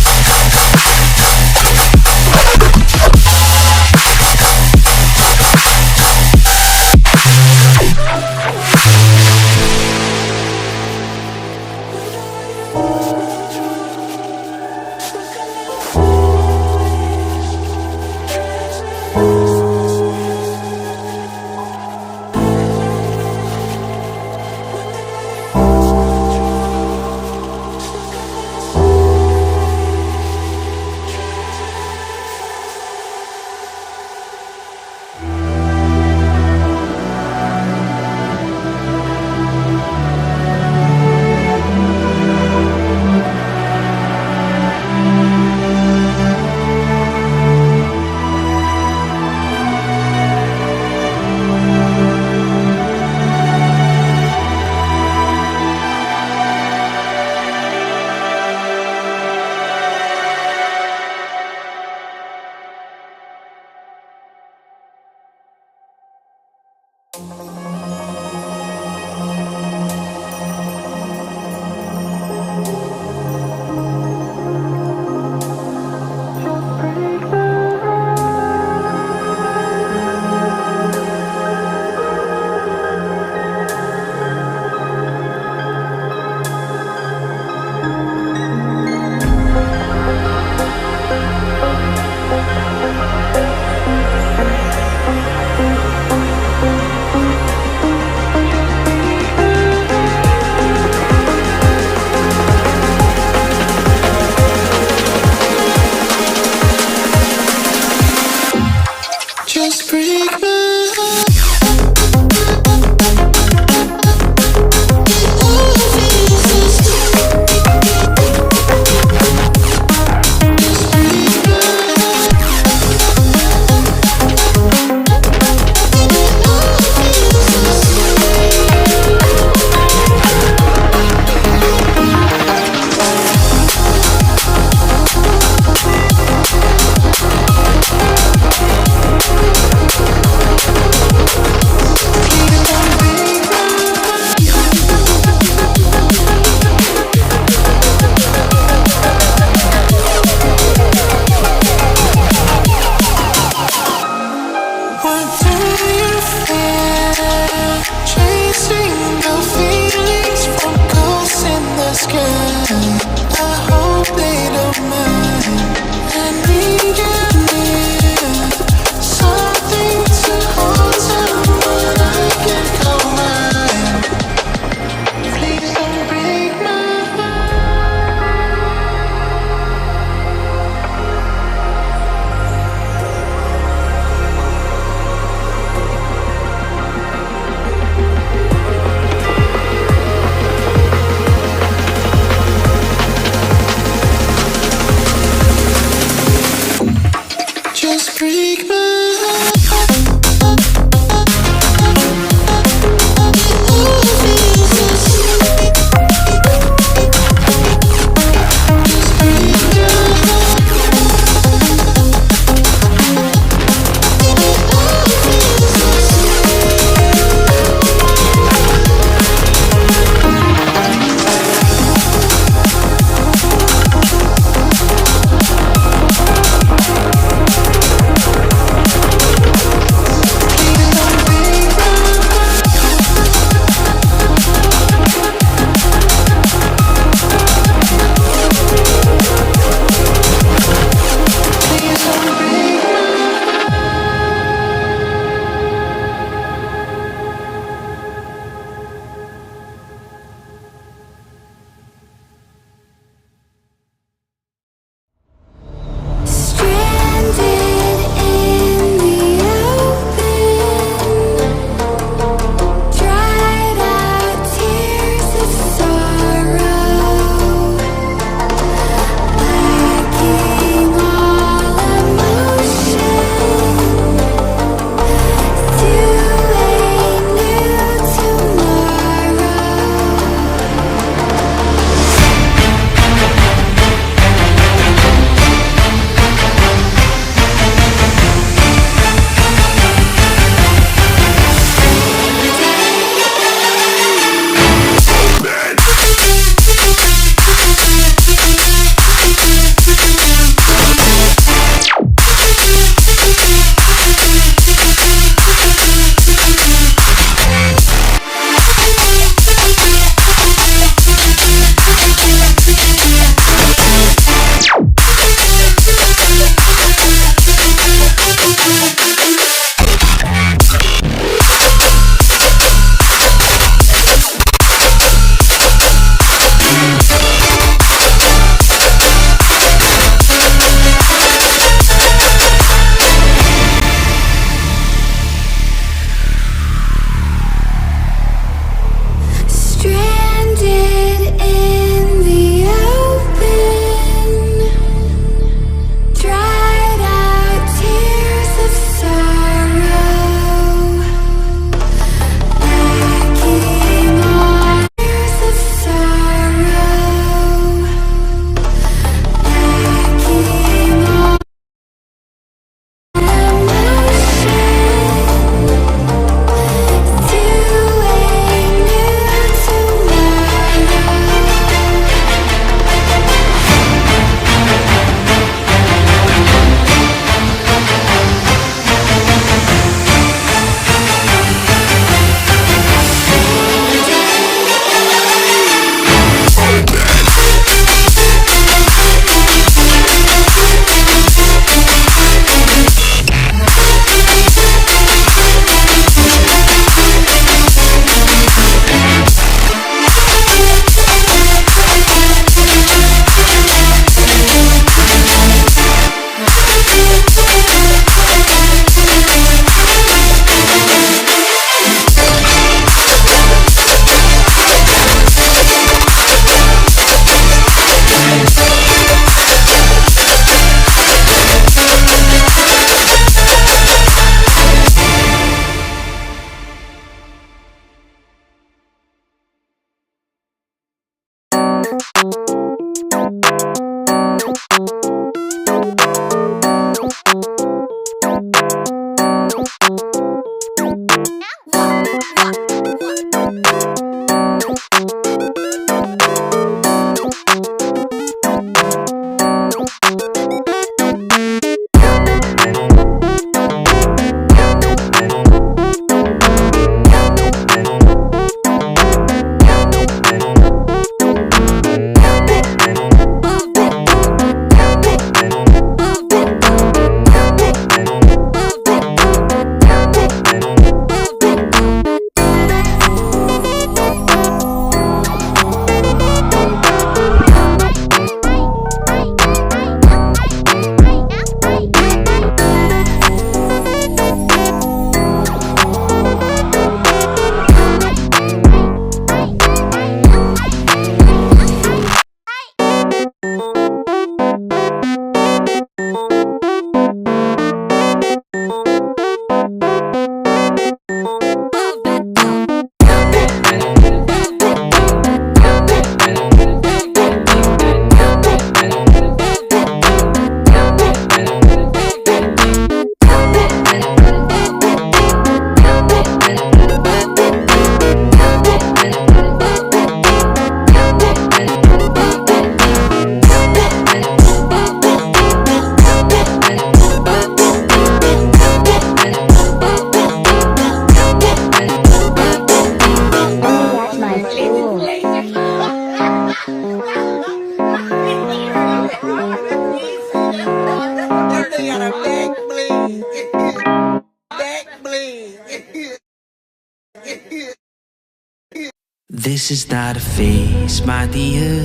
This is not a phase, my dear.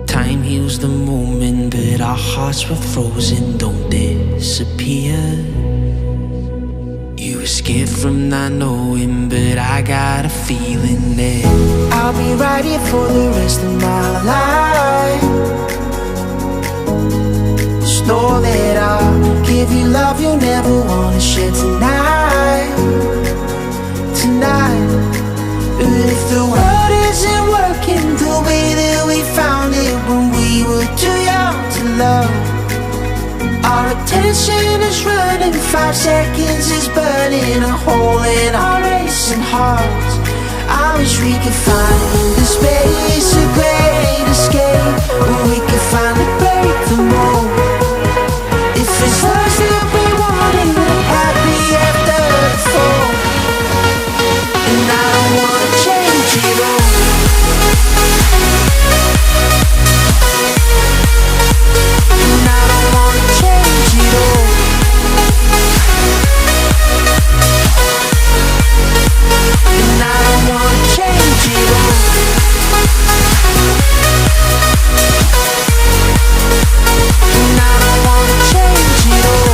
Time heals the moment, but our hearts were frozen, don't disappear. You were scared from not knowing, but I got a feeling that I'll be right here for the rest of my life. Just know that I'll give you love you'll never wanna share tonight. Tonight. But if the world isn't working the way that we found it when we were too young to love, our attention is running, 5 seconds is burning a hole in our racing hearts. I wish we could find the space, a great escape, where we could finally break the mold. If it's us that we wanted, we're happy after the fall. And I don't wanna change it all. And I don't wanna change it all. And I don't wanna change it all. And I don't wanna change it all.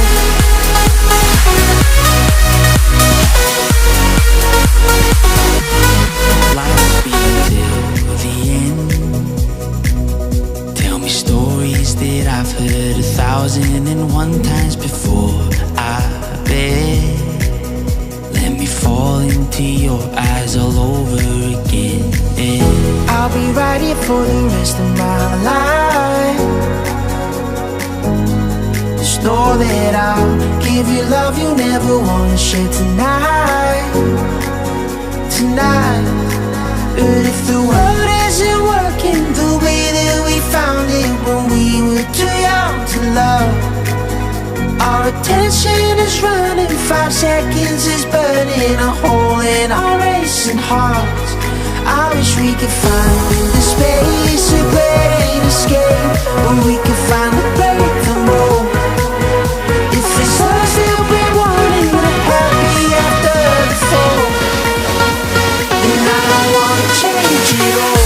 Life be till the end. Tell me stories that I've heard 1,001 times before. I bet. Let me fall into your eyes all over again. I'll be right here for the rest of my life. Just know that I'll give you love you'll never wanna share tonight. Tonight. But if the world isn't working the way that we found it when we were too young to love, our attention is running, 5 seconds is burning a hole in our racing hearts. I wish we could find the space, a great escape, where we could finally break the mold. If it's us that we wanted, we're happy after the fall. And I don't wanna change it all.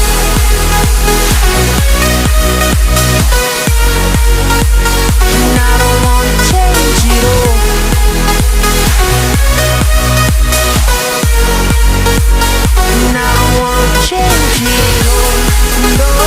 And I don't wanna change it all. And I don't wanna change it all. No.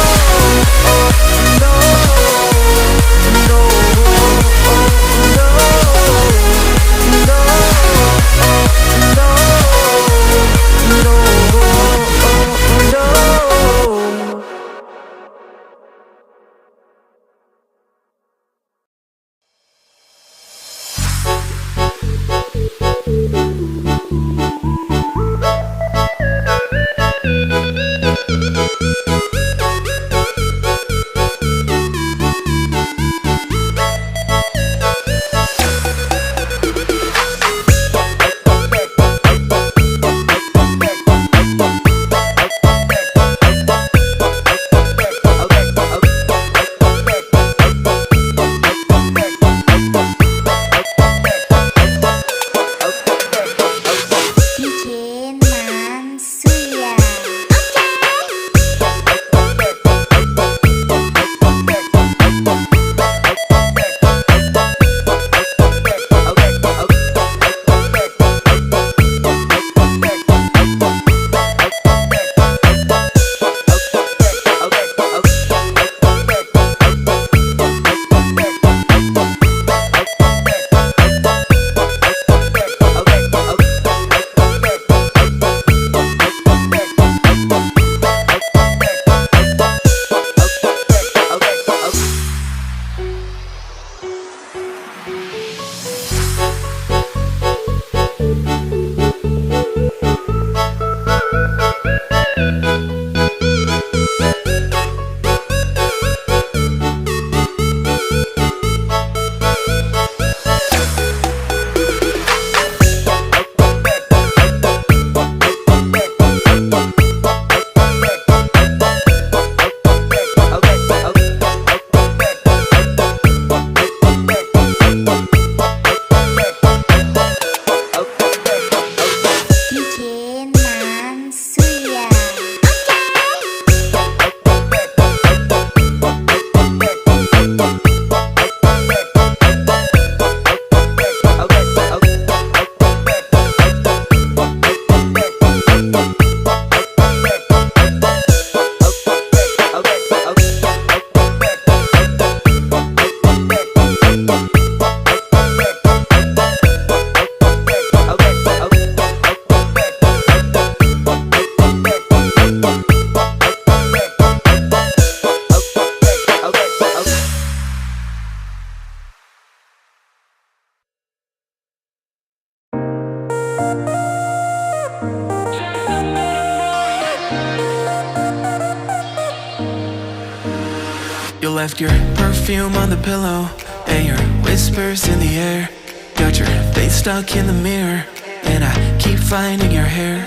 You left your perfume on the pillow and your whispers in the air. Got your face stuck in the mirror and I keep finding your hair.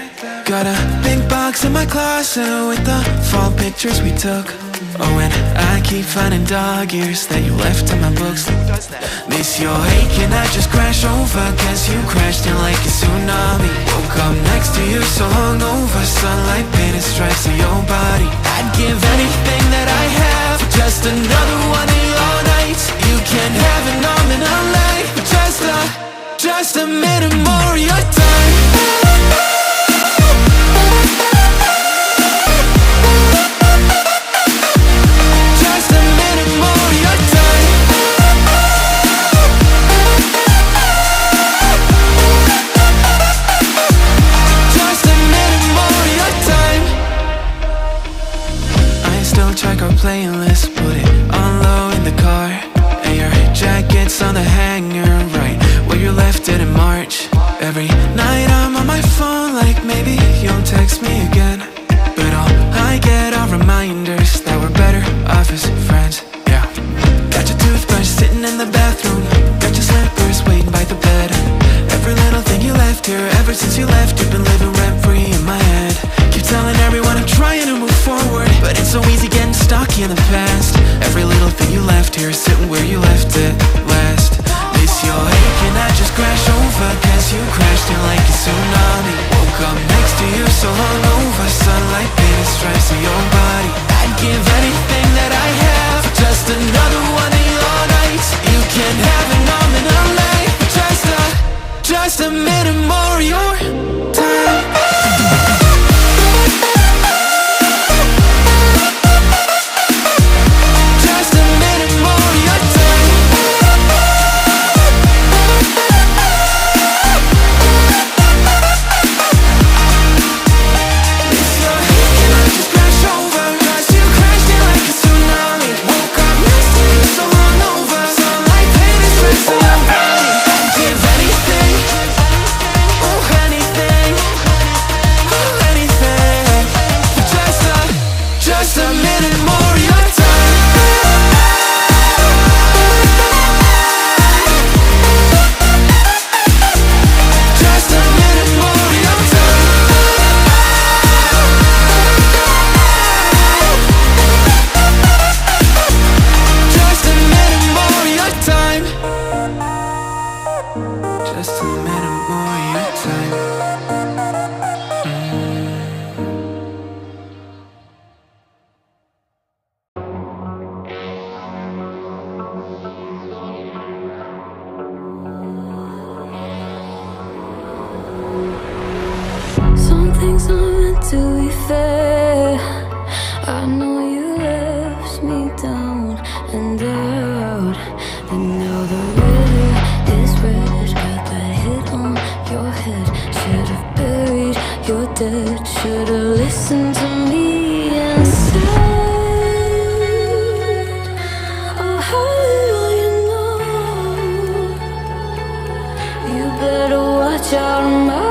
Got a big box in my closet with the fall pictures we took. Oh, and I keep finding dog ears that you left in my books. Miss your ache and I just crash over, cause you crashed in like a tsunami. Woke up next to you so hungover, sunlight painted stripes on your body. I'd give anything that I have for just another one of your nights. You can have it all in a life, but just a minute more of your time. Check our playlist, put it on low in the car. And your jacket's on the hanger, right where you left it in March. Every night I'm on my phone, like maybe you'll text me again. But all I get are reminders that we're better off as friends, yeah. Got your toothbrush sitting in the bathroom, got your slippers waiting by the bed. Every little thing you left here, ever since you left, you've been living rent-free in my head. Keep telling everyone I'm trying to move forward, but it's so easy getting stuck in the past. Every little thing you left here is sitting where you left it last. Miss your ache and I just crash over, cause you crashed in like a tsunami. Woke up next to you so hungover, sunlight painted stripes on your body. I'd give anything that I have for just another one of your nights. You can have it all in a life, but just a minute more of your time. things aren't meant to be fair. I know you left me down and out, and now the river is red. Got that hit on your head. Should've buried your dead. Should've listened to me and said, oh, how little you know. You better watch out, my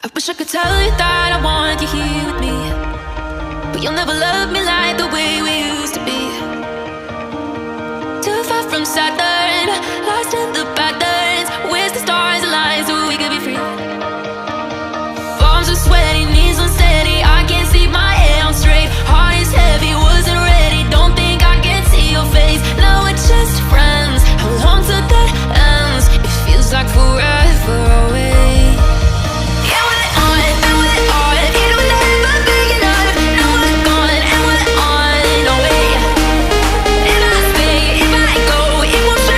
I wish I could tell you that I want you here with me, but you'll never love me like the way we used to be. Too far from Saturn, lost in the patterns. Where's the stars align so we could be free? Palms are sweaty, knees unsteady. I can't see my head on straight. Heart is heavy, wasn't ready. Don't think I can see your face. Now we're just friends. How long till that ends? It feels like forever away. If I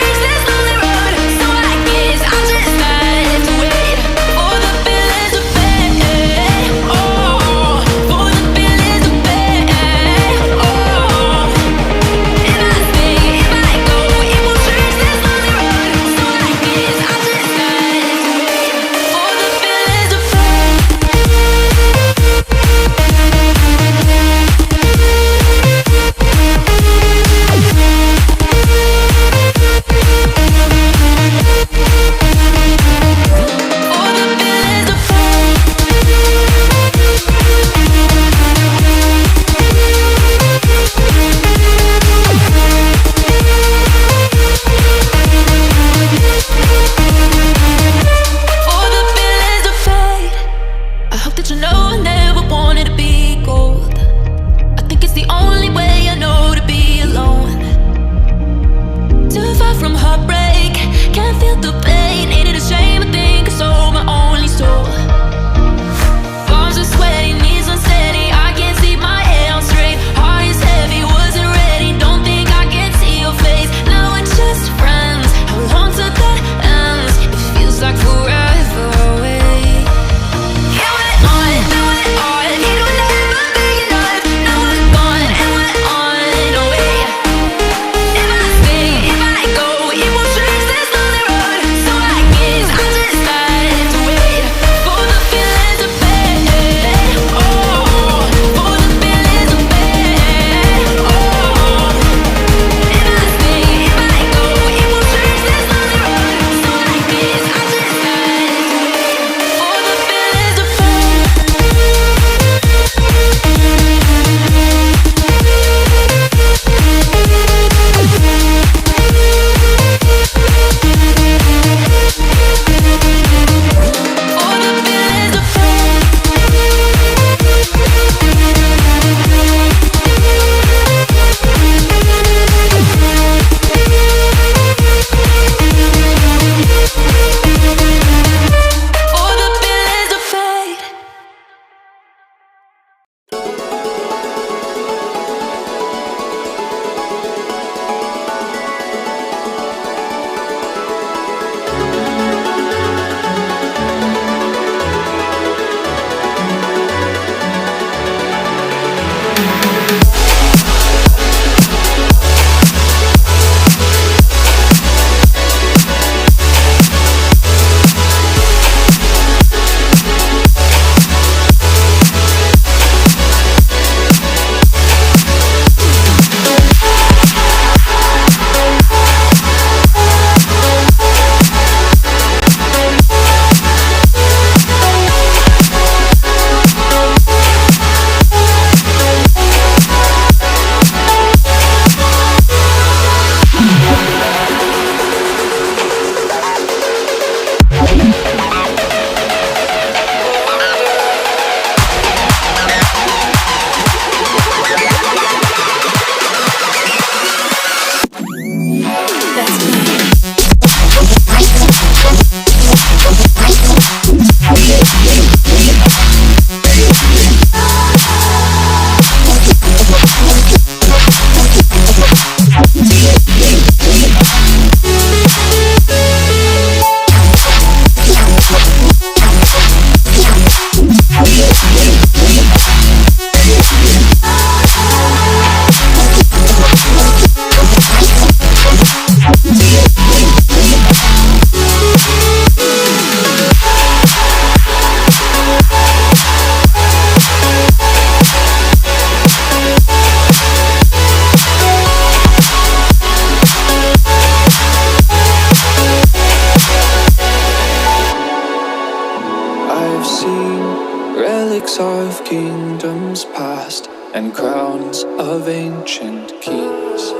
and crowns of ancient kings.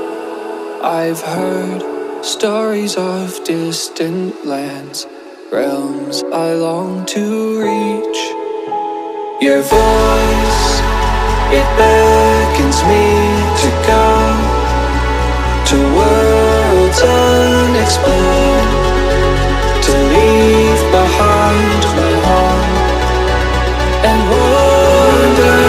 I've heard stories of distant lands, realms I long to reach. Your voice, it beckons me to go to worlds unexplored, to leave behind my home and wander.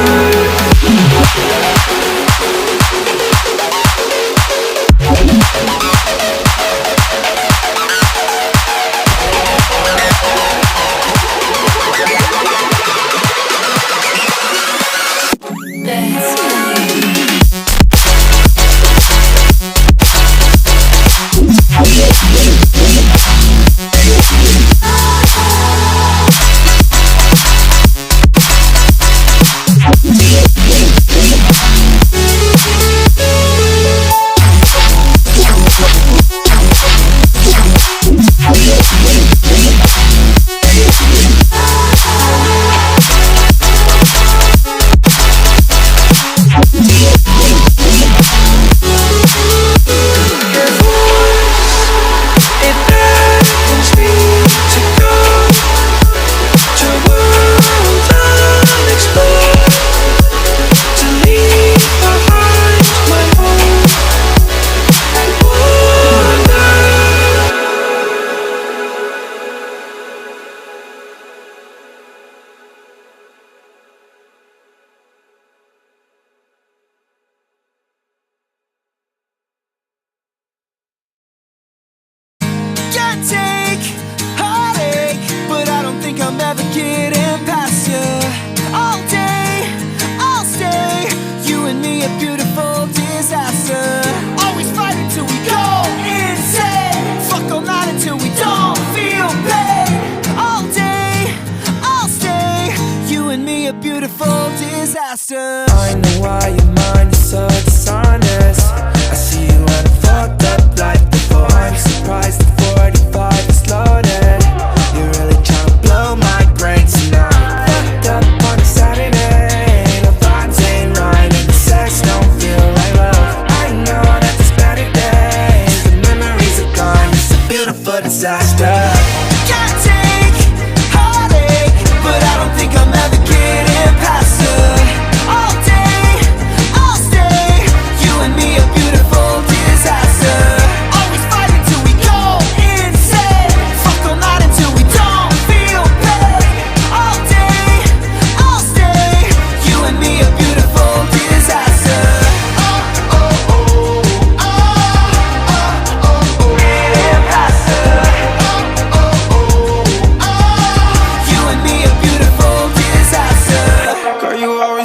I know why your mind is so dishonest. I see you and I fucked up like before. I'm surprised the 45 is loaded. You're really trying to blow my brain tonight. Fucked up on a Saturday. The vibes ain't right and the sex don't feel like love. I know that there's better days. The memories are gone. It's a beautiful disaster. Can't take heartache, but I don't think I'm ever getting past her.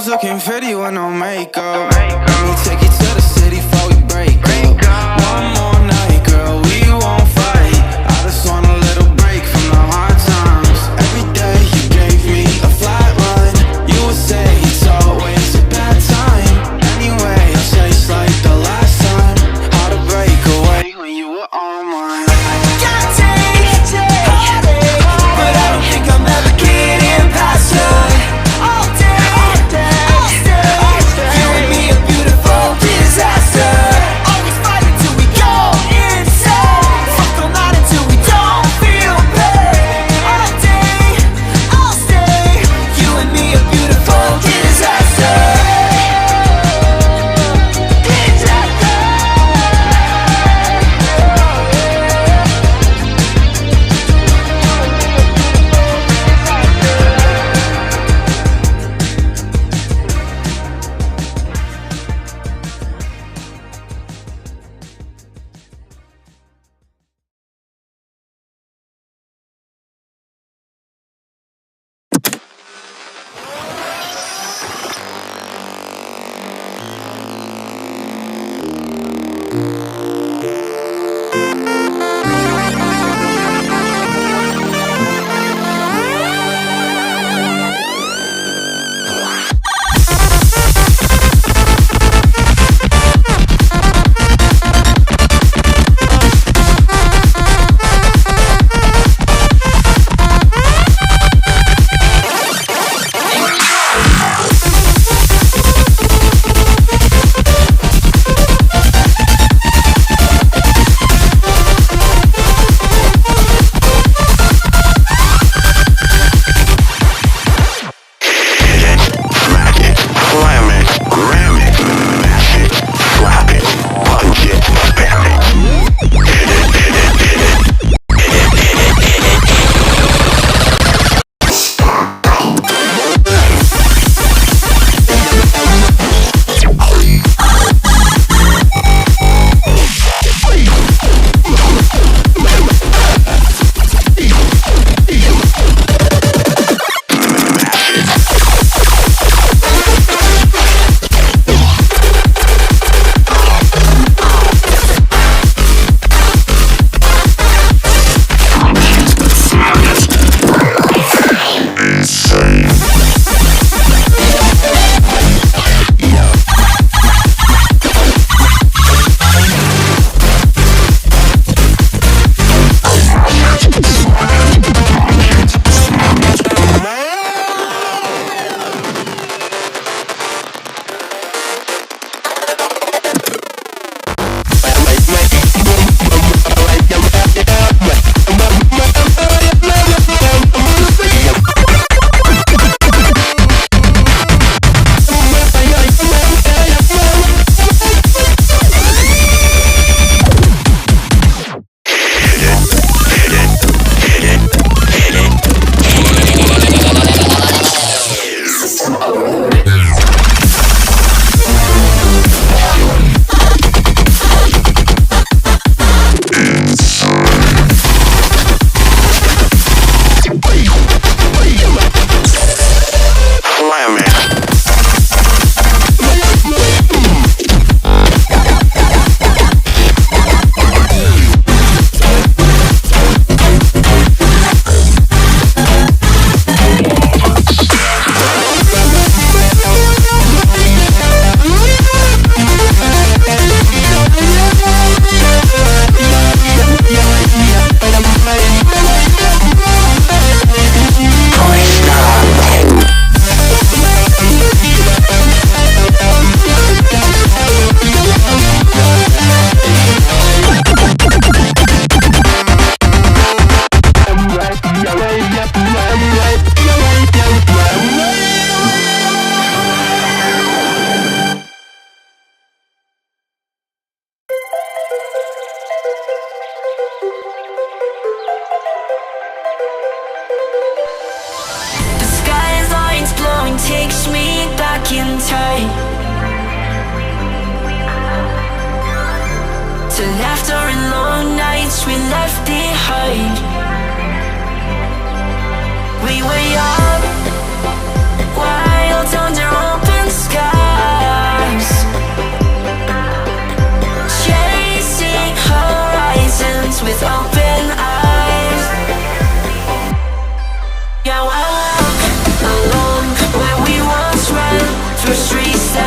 Looking pretty with no makeup. Let me take you to the city before we break up. One more night, girl, we won't fight. I just want a little break from the hard times. Every day you gave me a flat run. You would say it's always a bad time. Anyway, I'll say it's like the last time. Hard to break away when you were on mine. Can't take heartache, but I don't think I'm ever getting past her. All day, you and me are beautiful.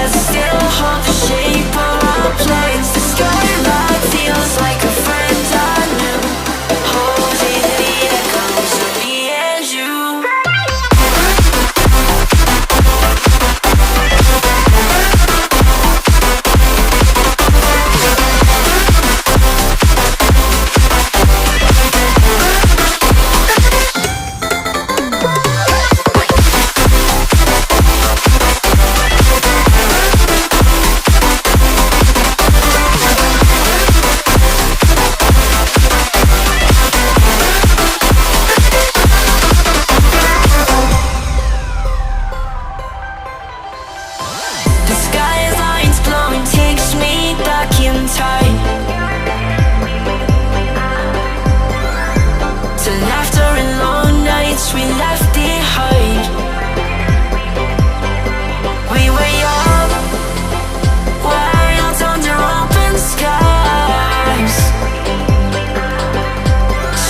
still hold the shape of our place. The skyline feels like a friend I knew, holding the echoes of me and you. The skyline's glowing, takes me back in time to laughter and long nights we left behind. We were young, wild under open skies,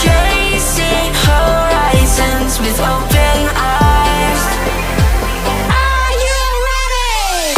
chasing horizons with open eyes. Are you ready?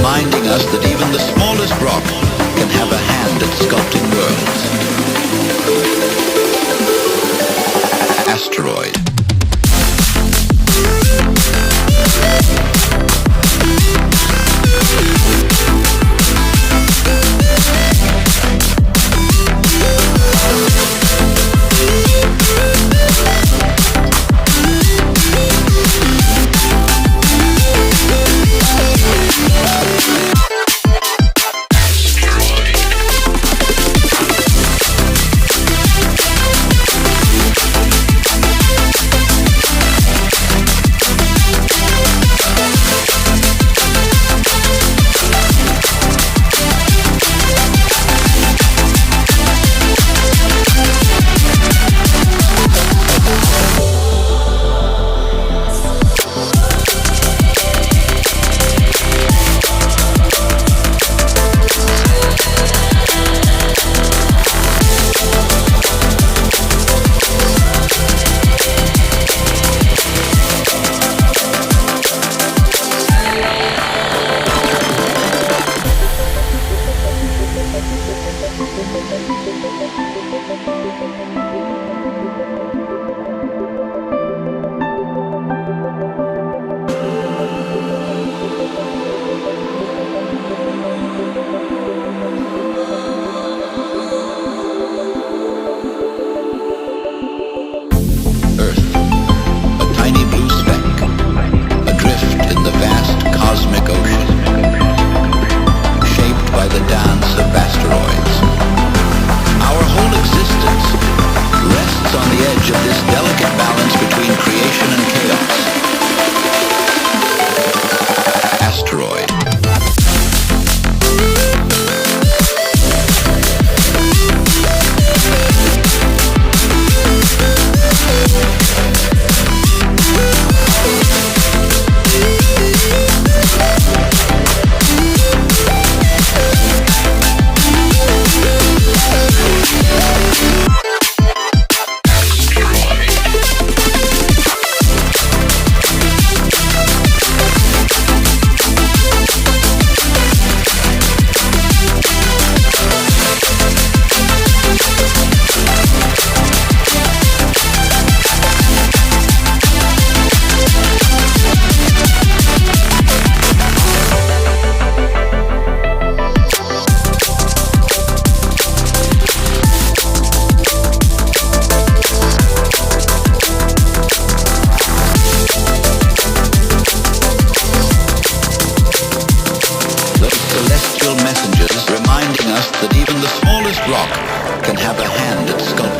reminding us that even the smallest rock can have a hand at sculpting worlds. Asteroid. Messengers reminding us that even the smallest rock can have a hand at sculpting